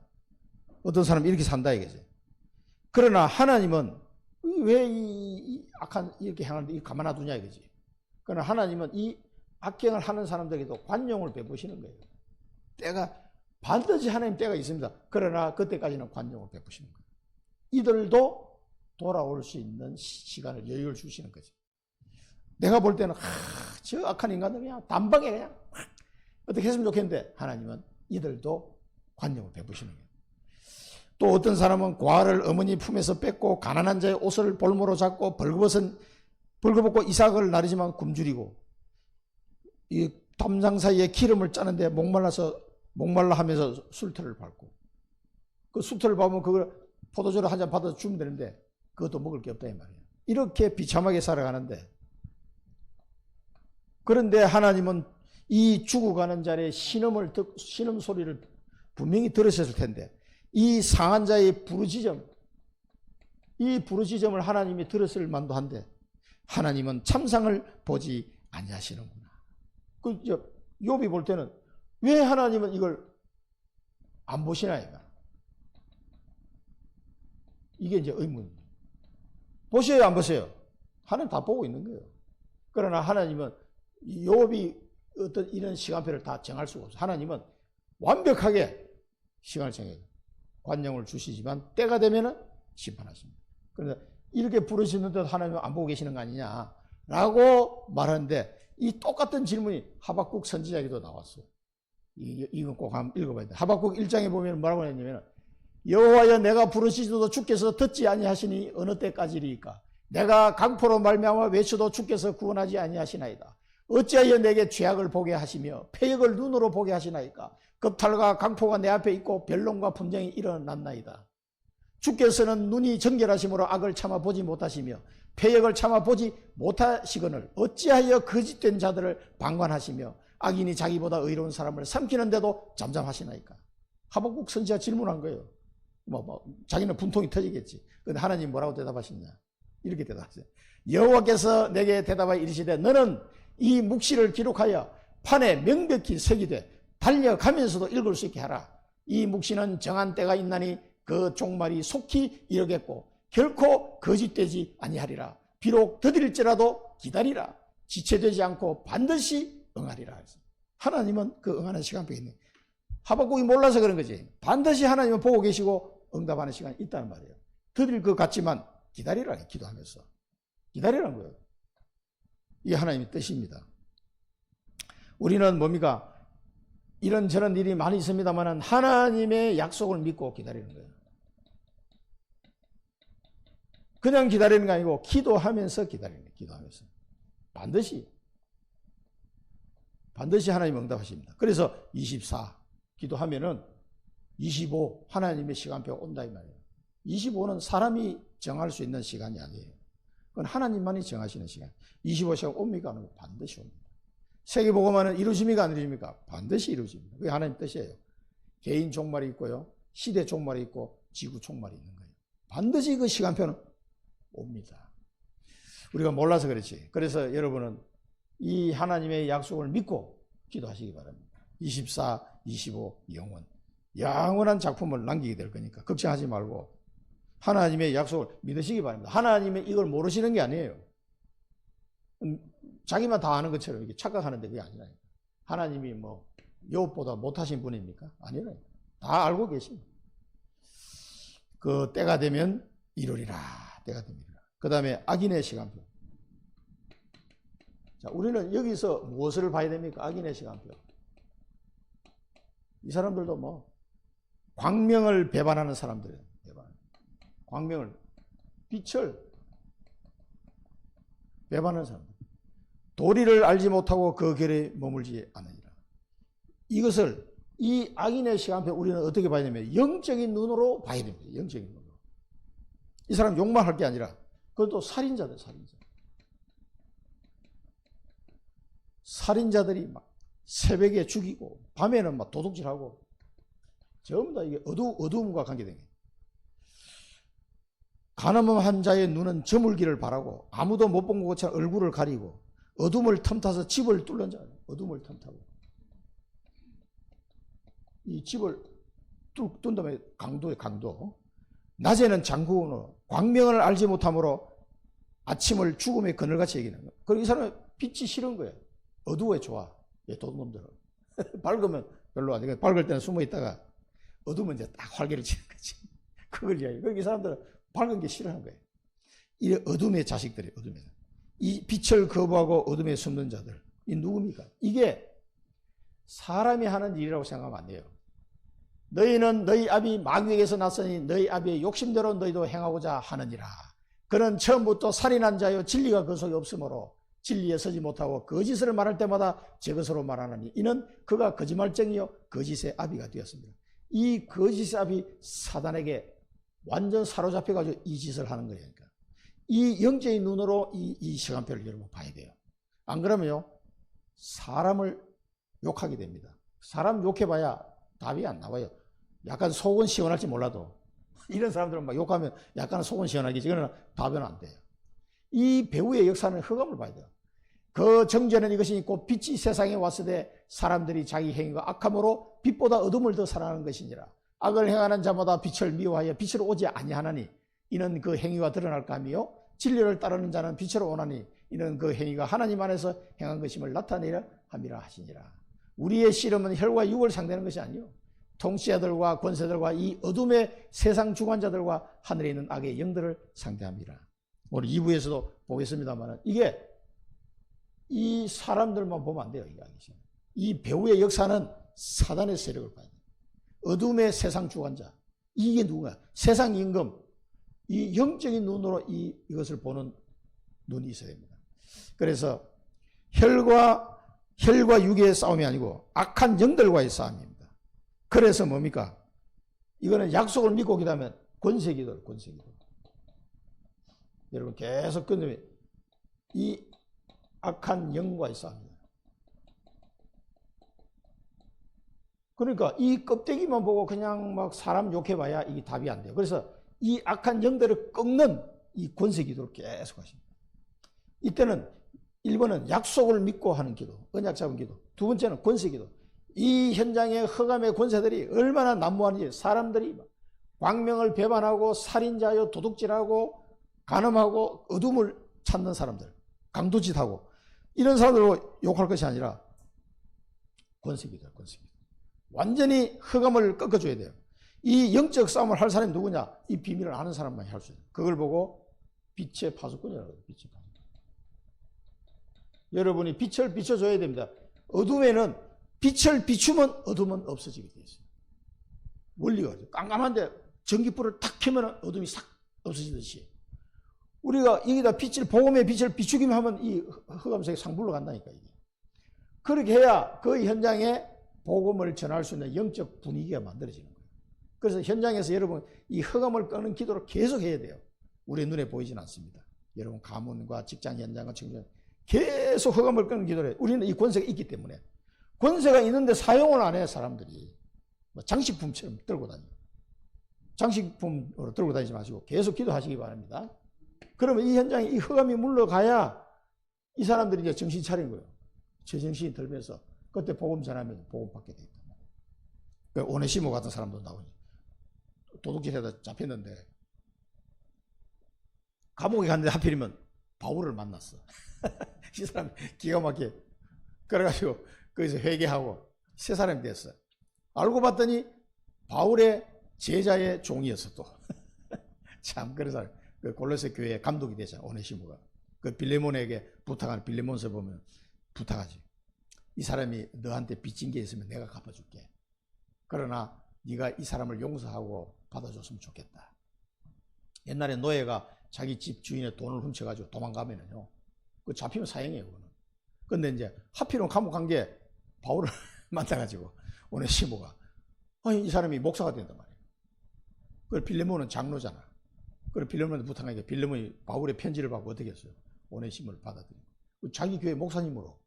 어떤 사람이 이렇게 산다 이거지. 그러나 하나님은 왜 이 악한 이렇게 행하는데 이 가만 놔두냐 이거지. 그러나 하나님은 이 악행을 하는 사람들에게도 관용을 베푸시는 거예요. 때가 반드시 하나님 때가 있습니다. 그러나 그때까지는 관용을 베푸시는 거예요. 이들도 돌아올 수 있는 시간을 여유를 주시는 거죠. 내가 볼 때는 저 악한 인간들 그냥 단방에 그냥 어떻게 했으면 좋겠는데 하나님은 이들도 관용을 베푸시는 거예요. 또 어떤 사람은 고아를 어머니 품에서 뺏고 가난한 자의 옷을 볼모로 잡고 벌거벗고 이삭을 나르지만 굶주리고 이 담장 사이에 기름을 짜는데 목말라 하면서 술틀을 밟고 그 술틀을 밟으면 그걸 포도주를 한 잔 받아서 주면 되는데 그것도 먹을 게 없다 이 말이에요. 이렇게 비참하게 살아가는데 그런데 하나님은 이 죽어가는 자의 신음 소리를 분명히 들으셨을 텐데 이 상한 자의 부르짖음 이 부르짖음을 하나님이 들었을 만도 한데 하나님은 참상을 보지 아니하시는구나. 그 욥이 볼 때는 왜 하나님은 이걸 안 보시나 이거. 이게 이제 의문입니다. 보셔요 안 보세요? 하나님 다 보고 있는 거예요. 그러나 하나님은 욥이 어떤 이런 시간표를 다 정할 수가 없어요. 하나님은 완벽하게 시간을 정해요. 관용을 주시지만 때가 되면은 심판하십니다. 그런데 이렇게 부르시는데 하나님은 안 보고 계시는 거 아니냐라고 말하는데 이 똑같은 질문이 하박국 선지자에게도 나왔어요. 이건 꼭 한번 읽어봐야 돼. 하박국 1장에 보면 뭐라고 했냐면 여호와여 내가 부르시지도 주께서 듣지 아니하시니 어느 때까지리이까 내가 강포로 말미암아 외쳐도 주께서 구원하지 아니하시나이다. 어찌하여 내게 죄악을 보게 하시며 패역을 눈으로 보게 하시나이까 겁탈과 강포가 내 앞에 있고 변론과 분쟁이 일어났나이다. 주께서는 눈이 정결하심으로 악을 참아 보지 못하시며 패역을 참아 보지 못하시거늘 어찌하여 거짓된 자들을 방관하시며 악인이 자기보다 의로운 사람을 삼키는데도 잠잠하시나이까. 하박국 선지자 질문한 거예요. 자기는 분통이 터지겠지. 근데 하나님 뭐라고 대답하시냐? 이렇게 대답하세요. 여호와께서 내게 대답하여 이르시되 너는 이 묵시를 기록하여 판에 명백히 새기되 달려가면서도 읽을 수 있게 하라. 이 묵시는 정한 때가 있나니 그 종말이 속히 이르겠고 결코 거짓되지 아니하리라. 비록 더딜지라도 기다리라. 지체되지 않고 반드시 응하리라. 하나님은 그 응하는 시간표가 있네. 하박국이 몰라서 그런 거지. 반드시 하나님은 보고 계시고 응답하는 시간이 있다는 말이에요. 더딜 것 같지만 기다리라. 기도하면서 기다리라는 거예요. 이게 하나님의 뜻입니다. 우리는 뭡니까? 이런저런 일이 많이 있습니다만 하나님의 약속을 믿고 기다리는 거예요. 그냥 기다리는 게 아니고 기도하면서 기다리는 거예요. 기도하면서. 반드시 하나님 응답하십니다. 그래서 24 기도하면은 25 하나님의 시간표가 온다 이 말이에요. 25는 사람이 정할 수 있는 시간이 아니에요. 그건 하나님만이 정하시는 시간. 25시간 옵니까? 안 옵니까? 반드시 옵니다. 세계복음화는 이루어집니까? 안 이루어집니까? 반드시 이루어집니다. 그게 하나님 뜻이에요. 개인 종말이 있고요. 시대 종말이 있고 지구 종말이 있는 거예요. 반드시 그 시간표는 옵니다. 우리가 몰라서 그렇지. 그래서 여러분은 이 하나님의 약속을 믿고 기도하시기 바랍니다. 24, 25 영원한 작품을 남기게 될 거니까 걱정하지 말고 하나님의 약속을 믿으시기 바랍니다. 하나님의 이걸 모르시는 게 아니에요. 자기만 다 아는 것처럼 이렇게 착각하는데 그게 아니라요. 하나님이 욥보다 못하신 분입니까? 아니라요. 다 알고 계십니다. 그 때가 되면 이루리라. 때가 됩니다. 그 다음에 악인의 시간표. 자, 우리는 여기서 무엇을 봐야 됩니까? 악인의 시간표. 이 사람들도 광명을 배반하는 사람들이에요. 광명을, 빛을 배반하는 사람들. 도리를 알지 못하고 그 결에 머물지 않으리라. 이것을 이 악인의 시간표 우리는 어떻게 봐야 되냐면 영적인 눈으로 봐야 됩니다. 영적인 눈으로. 이 사람 욕만 할 게 아니라 그것도 살인자들. 살인자들이 막 새벽에 죽이고 밤에는 막 도둑질하고 전부 다 이게 어두움과 관계된 거예요. 가늠한 자의 눈은 저물기를 바라고 아무도 못 본 것처럼 얼굴을 가리고 어둠을 틈타서 집을 뚫는 자. 어둠을 틈타고 이 집을 뚫은 다음에 강도. 낮에는 장구으로 광명을 알지 못함으로 아침을 죽음의 그늘같이 여기는 거예요. 그리고 이 사람은 빛이 싫은 거예요. 어두워야 좋아. 도둑놈들은. 밝으면 별로 안 돼. 밝을 때는 숨어 있다가 어두우면 이제 딱 활개를 치는 거지. 그걸 이야기해요. 그러니까 이 사람들은 밝은 게 싫어하는 거예요. 이 어둠의 자식들이 어둠에. 이 빛을 거부하고 어둠에 숨는 자들. 이 누굽니까? 이게 사람이 하는 일이라고 생각하면 안 돼요. 너희는 너희 아비 마귀에게서 났으니 너희 아비의 욕심대로 너희도 행하고자 하느니라. 그는 처음부터 살인한 자요 진리가 그 속에 없으므로 진리에 서지 못하고 거짓을 말할 때마다 제 것으로 말하느니 이는 그가 거짓말쟁이요 거짓의 아비가 되었습니다. 이 거짓의 아비 사단에게 완전 사로잡혀가지고 이 짓을 하는 거예요. 그러니까 이 영적인 눈으로 이 시간표를 여러분 봐야 돼요. 안 그러면요 사람을 욕하게 됩니다. 사람 욕해봐야 답이 안 나와요. 약간 속은 시원할지 몰라도 이런 사람들은 막 욕하면 약간 속은 시원하겠지. 그러나 답은 안 돼요. 이 배우의 역사는 흑암을 봐야 돼요. 그 정죄는 이것이 곧 빛이 세상에 왔을 때 사람들이 자기 행위가 악함으로 빛보다 어둠을 더 사랑하는 것이니라. 악을 행하는 자마다 빛을 미워하여 빛으로 오지 아니하나니 이는 그 행위가 드러날까 하며 진리를 따르는 자는 빛으로 오나니 이는 그 행위가 하나님 안에서 행한 것임을 나타내려 함이라 하시니라. 우리의 씨름은 혈과 육을 상대하는 것이 아니요 통치자들과 권세들과 이 어둠의 세상 주관자들과 하늘에 있는 악의 영들을 상대합니다. 오늘 2부에서도 보겠습니다만 이게 이 사람들만 보면 안 돼요. 이 배우의 역사는 사단의 세력을 봐야 돼요. 어둠의 세상 주관자. 이게 누구야? 세상 임금. 이 영적인 눈으로 이것을 보는 눈이 있어야 됩니다. 그래서 혈과 육의 싸움이 아니고 악한 영들과의 싸움입니다. 그래서 뭡니까? 이거는 약속을 믿고 기도하면 권세기도예요. 권세기도. 여러분 계속 끊으면 이 악한 영과의 싸움이에요. 그러니까 이 껍데기만 보고 그냥 막 사람 욕해봐야 이게 답이 안 돼요. 그래서 이 악한 영들을 꺾는 이 권세기도를 계속 하십니다. 이때는 1번은 약속을 믿고 하는 기도, 언약 잡은 기도. 두 번째는 권세기도. 이 현장의 흑암의 권세들이 얼마나 난무하는지 사람들이 광명을 배반하고 살인자요 도둑질하고 간음하고 어둠을 찾는 사람들, 강도짓하고 이런 사람들로 욕할 것이 아니라 권세기도예요. 권세기도. 완전히 흑암을 꺾어줘야 돼요. 이 영적 싸움을 할 사람이 누구냐? 이 비밀을 아는 사람만이 할 수 있어요. 그걸 보고 빛의 파수꾼이라고 해요. 빛의 파수꾼. 여러분이 빛을 비춰줘야 됩니다. 어둠에는 빛을 비추면 어둠은 없어지게 돼 있어요. 원리가 깜깜한데 전기불을 탁 켜면 어둠이 싹 없어지듯이 우리가 여기다 빛을 복음의 빛을 비추기만 하면 이 흑암색이 싹 물러간다니까 이게. 그렇게 해야 그 현장에 복음을 전할 수 있는 영적 분위기가 만들어지는 거예요. 그래서 현장에서 여러분 이 흑암을 끄는 기도를 계속 해야 돼요. 우리 눈에 보이진 않습니다. 여러분 가문과 직장 현장과 청년 계속 흑암을 끄는 기도를 해요. 우리는 이 권세가 있기 때문에. 권세가 있는데 사용을 안 해요. 사람들이 장식품처럼 들고 다니고. 장식품으로 들고 다니지 마시고 계속 기도하시기 바랍니다. 그러면 이 현장에 이 흑암이 물러가야 이 사람들이 이제 정신 차린 거예요. 제정신이 들면서 그때 복음 전하면 복음 받게 돼 있다. 오네시모 같은 사람도 나오니 도둑질에다 잡혔는데 감옥에 갔는데 하필이면 바울을 만났어. 이 사람이 기가 막히게 그래가지고 거기서 회개하고 새 사람이 됐어. 알고 봤더니 바울의 제자의 종이었어 또. 참 그런 사람. 그 골로새 교회 감독이 되잖아. 오네시모가. 그 빌레몬에게 부탁하는 빌레몬서 보면 부탁하지. 이 사람이 너한테 빚진 게 있으면 내가 갚아줄게. 그러나 네가 이 사람을 용서하고 받아줬으면 좋겠다. 옛날에 노예가 자기 집 주인의 돈을 훔쳐가지고 도망가면은요, 그 잡히면 사형이에요. 그거는. 근데 이제 하필이면 감옥 간 게 바울을 만나가지고 오네시모가 아니 이 사람이 목사가 된단 말이에요. 그 빌레몬은 장로잖아. 그래서 빌레몬한테 부탁하니까 빌레몬이 바울의 편지를 받고 어떻게 했어요? 오네시모를 받아들이고 자기 교회 목사님으로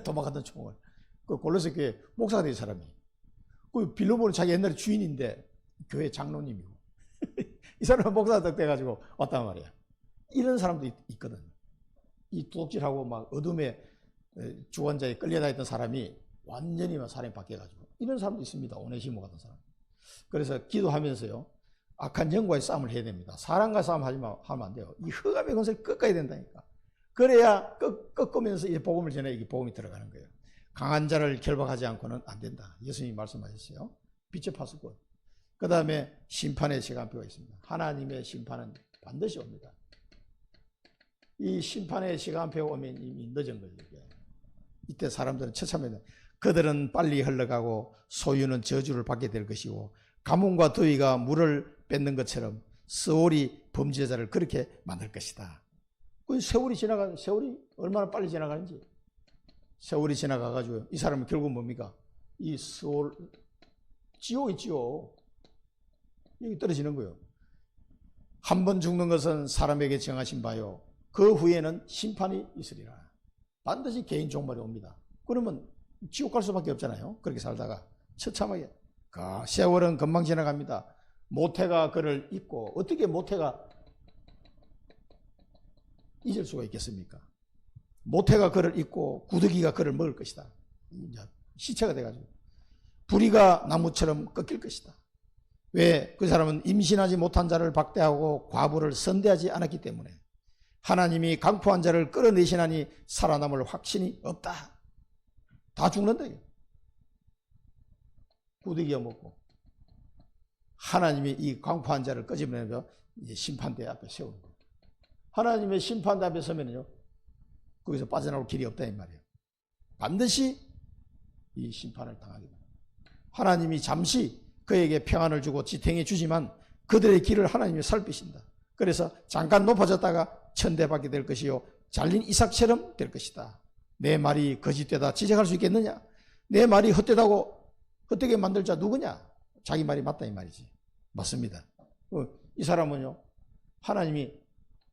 도망갔던 총을 그 골로새 교회 목사가 된 사람이 그 빌레몬은 자기 옛날에 주인인데 교회 장로님이고 이 사람은 목사가 돼가지고 왔단 말이야. 이런 사람도 있거든. 이 도둑질하고 막 어둠의 주관자에 끌려다녔던 사람이 완전히 막 사람이 바뀌어가지고 이런 사람도 있습니다. 오네시모 같은 사람. 그래서 기도하면서요 악한 영과의 싸움을 해야 됩니다. 사람과 싸움하면 안 돼요. 이 흑암의 권세를 꺾어야 된다니까. 그래야 꺾으면서 이 복음을 전해 이게 복음이 들어가는 거예요. 강한 자를 결박하지 않고는 안 된다. 예수님이 말씀하셨어요. 빛의 파수꾼. 그 다음에 심판의 시간표가 있습니다. 하나님의 심판은 반드시 옵니다. 이 심판의 시간표가 오면 이미 늦은 거예요. 이때 사람들은 처참해요. 그들은 빨리 흘러가고 소유는 저주를 받게 될 것이고 가뭄과 더위가 물을 뺏는 것처럼 세월이 범죄자를 그렇게 만들 것이다. 그 세월이 얼마나 빨리 지나가는지. 세월이 지나가가지고 이 사람은 결국 뭡니까? 이 세월, 지옥 있지요. 여기 떨어지는 거예요. 한 번 죽는 것은 사람에게 정하신 바요. 그 후에는 심판이 있으리라. 반드시 개인 종말이 옵니다. 그러면 지옥 갈 수밖에 없잖아요. 그렇게 살다가 처참하게. 세월은 금방 지나갑니다. 모태가 그를 잊고 어떻게 모태가 잊을 수가 있겠습니까? 모태가 그를 잊고 구더기가 그를 먹을 것이다. 이제 시체가 돼가지고 부리가 나무처럼 꺾일 것이다. 왜? 그 사람은 임신하지 못한 자를 박대하고 과부를 선대하지 않았기 때문에 하나님이 강포한 자를 끌어내시나니 살아남을 확신이 없다. 다 죽는다. 구더기가 먹고 하나님이 이 강포한 자를 끄집어내서 이제 심판대 앞에 세우는 거예요. 하나님의 심판대 앞에 서면요 거기서 빠져나올 길이 없다 이 말이에요. 반드시 이 심판을 당하게 됩니다. 하나님이 잠시 그에게 평안을 주고 지탱해 주지만 그들의 길을 하나님이 살피신다. 그래서 잠깐 높아졌다가 천대받게 될 것이요 잘린 이삭처럼 될 것이다. 내 말이 거짓되다 지적할 수 있겠느냐? 내 말이 헛되다고 헛되게 만들 자 누구냐? 자기 말이 맞다 이 말이지. 맞습니다. 이 사람은요, 하나님이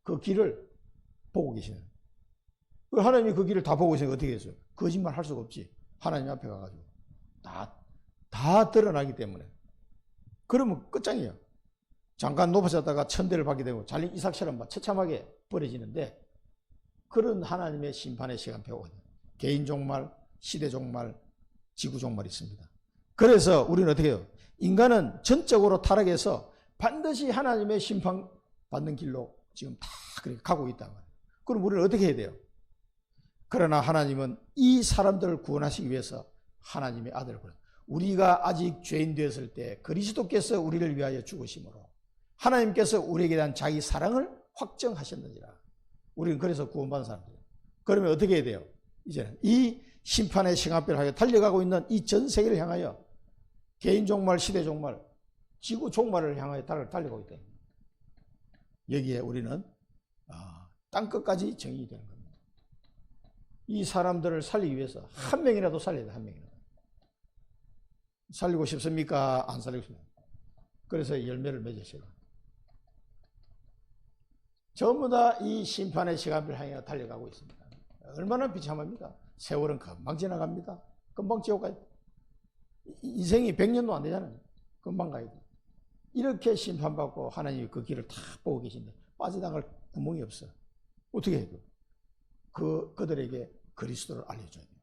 그 길을 보고 계시는. 하나님이 그 길을 다 보고 계시니까 어떻게 했어요? 거짓말 할 수가 없지. 하나님 앞에 가가지고 다 드러나기 때문에. 그러면 끝장이에요. 잠깐 높아졌다가 천대를 받게 되고 잘린 이삭처럼 처참하게 버려지는데, 그런 하나님의 심판의 시간표거든요. 개인 종말, 시대 종말, 지구 종말이 있습니다. 그래서 우리는 어떻게 해요? 인간은 전적으로 타락해서 반드시 하나님의 심판 받는 길로 지금 다 그렇게 가고 있단 말이에요. 그럼 우리는 어떻게 해야 돼요? 그러나 하나님은 이 사람들을 구원하시기 위해서 하나님의 아들을 보내. 우리가 아직 죄인 되었을 때 그리스도께서 우리를 위하여 죽으심으로 하나님께서 우리에게 대한 자기 사랑을 확정하셨느니라. 우리는 그래서 구원받은 사람들이에요. 그러면 어떻게 해야 돼요? 이제는 이 심판의 시간표를 하여 달려가고 있는 이 전 세계를 향하여 개인 종말, 시대 종말, 지구 종말을 향하여 달려가고 있다. 여기에 우리는 땅끝까지 정의되는 겁니다. 이 사람들을 살리기 위해서 한 명이라도 살려야 돼. 한 명이라도. 살리고 싶습니까? 안 살리고 싶습니까? 그래서 열매를 맺으셔야 돼요. 전부 다 이 심판의 시간을 향해 달려가고 있습니다. 얼마나 비참합니까? 세월은 금방 지나갑니다. 금방 지옥 가야 돼. 인생이 100년도 안 되잖아요. 금방 가야 돼. 이렇게 심판받고 하나님이 그 길을 다 보고 계신데 빠져나갈 구멍이 없어. 어떻게 해야 돼? 그들에게 그리스도를 알려줘야 돼요.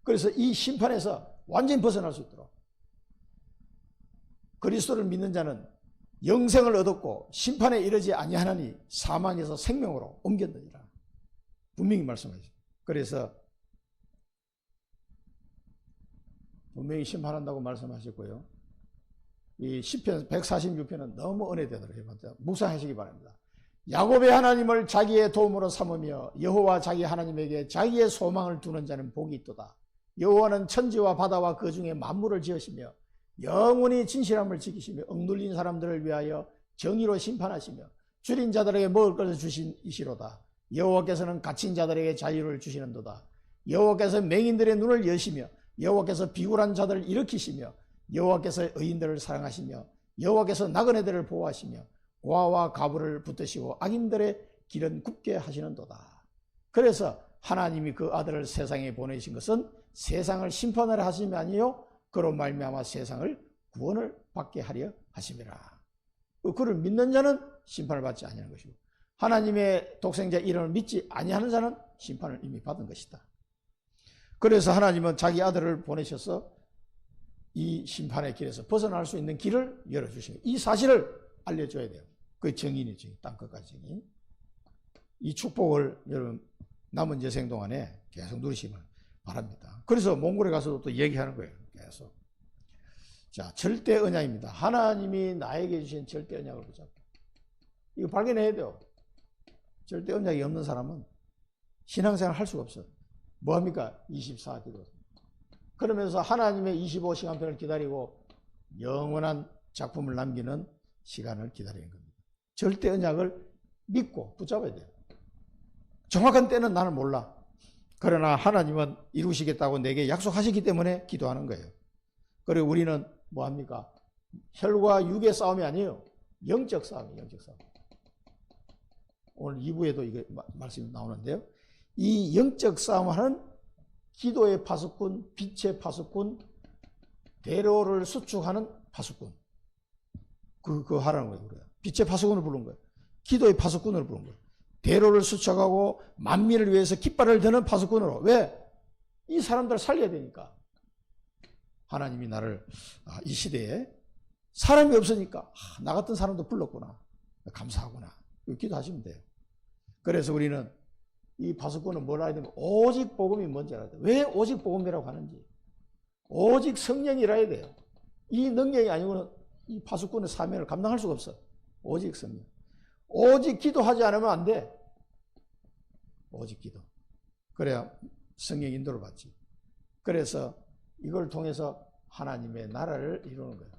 그래서 이 심판에서 완전히 벗어날 수 있도록 그리스도를 믿는 자는 영생을 얻었고 심판에 이르지 아니하나니 사망에서 생명으로 옮겼느니라. 분명히 말씀하시죠. 그래서 분명히 심판한다고 말씀하셨고요. 이 시편 146편은 너무 은혜되도록 해봤다. 묵상하시기 바랍니다. 야곱의 하나님을 자기의 도움으로 삼으며 여호와 자기 하나님에게 자기의 소망을 두는 자는 복이 있도다. 여호와는 천지와 바다와 그 중에 만물을 지으시며 영원히 진실함을 지키시며 억눌린 사람들을 위하여 정의로 심판하시며 줄인 자들에게 먹을 것을 주신 이시로다. 여호와께서는 갇힌 자들에게 자유를 주시는도다. 여호와께서 맹인들의 눈을 여시며 여호와께서 비굴한 자들을 일으키시며 여호와께서 의인들을 사랑하시며 여호와께서 나그네들을 보호하시며 고아와 가부를 붙드시고 악인들의 길은 굽게 하시는도다. 그래서 하나님이 그 아들을 세상에 보내신 것은 세상을 심판하려 하심이 아니요 그로 말미암아 세상을 구원을 받게 하려 하심이라. 그를 믿는 자는 심판을 받지 아니하는 것이고 하나님의 독생자 이름을 믿지 아니하는 자는 심판을 이미 받은 것이다. 그래서 하나님은 자기 아들을 보내셔서 이 심판의 길에서 벗어날 수 있는 길을 열어주시고 이 사실을 알려줘야 돼요. 그게 정인이죠. 땅끝까지 정인. 이 축복을 여러분 남은 여생 동안에 계속 누리시길 바랍니다. 그래서 몽골에 가서도 또 얘기하는 거예요. 계속. 자, 절대 언약입니다. 하나님이 나에게 주신 절대 언약을 붙잡고 이거 발견해야 돼요. 절대 언약이 없는 사람은 신앙생활 할 수가 없어요. 뭐합니까? 24기도. 그러면서 하나님의 25시간편을 기다리고 영원한 작품을 남기는 시간을 기다리는 겁니다. 절대 언약을 믿고 붙잡아야 돼요. 정확한 때는 나는 몰라. 그러나 하나님은 이루시겠다고 내게 약속하시기 때문에 기도하는 거예요. 그리고 우리는 뭐합니까? 혈과 육의 싸움이 아니에요. 영적 싸움이에요. 영적 싸움. 오늘 2부에도 이게 말씀이 나오는데요. 이 영적 싸움하는 기도의 파수꾼, 빛의 파수꾼, 대로를 수축하는 파수꾼. 그거 하라는 거예요. 우리가. 빛의 파수꾼을 부른 거예요. 기도의 파수꾼을 부른 거예요. 대로를 수축하고 만민을 위해서 깃발을 드는 파수꾼으로. 왜? 이 사람들을 살려야 되니까. 하나님이 나를 이 시대에 사람이 없으니까 나 같은 사람도 불렀구나. 감사하구나. 기도하시면 돼요. 그래서 우리는 이 파수꾼은 뭘 알아야 되면 오직 복음이 뭔지 알아야 돼요. 왜 오직 복음이라고 하는지. 오직 성령이라 해야 돼요. 이 능력이 아니고는 이 파수꾼의 사명을 감당할 수가 없어. 오직 성령. 오직 기도하지 않으면 안 돼. 오직 기도. 그래야 성령 인도를 받지. 그래서 이걸 통해서 하나님의 나라를 이루는 거예요.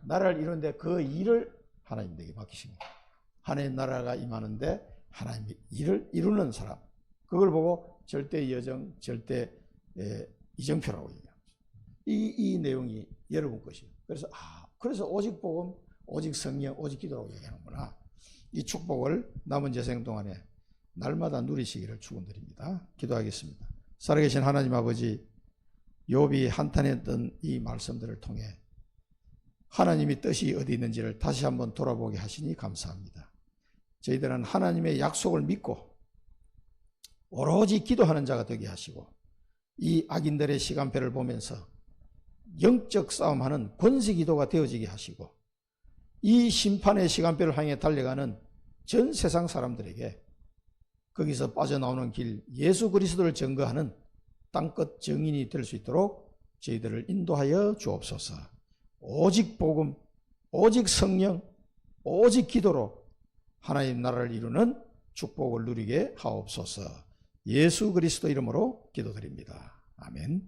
나라를 이루는데 그 일을 하나님에게 맡기신 거예요. 하나님 나라가 임하는데 하나님의 일을 이루는 사람. 그걸 보고 절대 여정, 절대 이정표라고 얘기합니다. 이 내용이 여러분 것이에요. 그래서 오직 복음, 오직 성령, 오직 기도라고 얘기하는구나. 이 축복을 남은 제 생 동안에 날마다 누리시기를 축원드립니다. 기도하겠습니다. 살아계신 하나님 아버지, 욥이 한탄했던 이 말씀들을 통해 하나님의 뜻이 어디 있는지를 다시 한번 돌아보게 하시니 감사합니다. 저희들은 하나님의 약속을 믿고 오로지 기도하는 자가 되게 하시고, 이 악인들의 시간표를 보면서 영적 싸움하는 권세 기도가 되어지게 하시고, 이 심판의 시간표를 향해 달려가는 전 세상 사람들에게 거기서 빠져나오는 길 예수 그리스도를 증거하는 땅끝 증인이 될 수 있도록 저희들을 인도하여 주옵소서. 오직 복음, 오직 성령, 오직 기도로 하나님 나라를 이루는 축복을 누리게 하옵소서. 예수 그리스도 이름으로 기도드립니다. 아멘.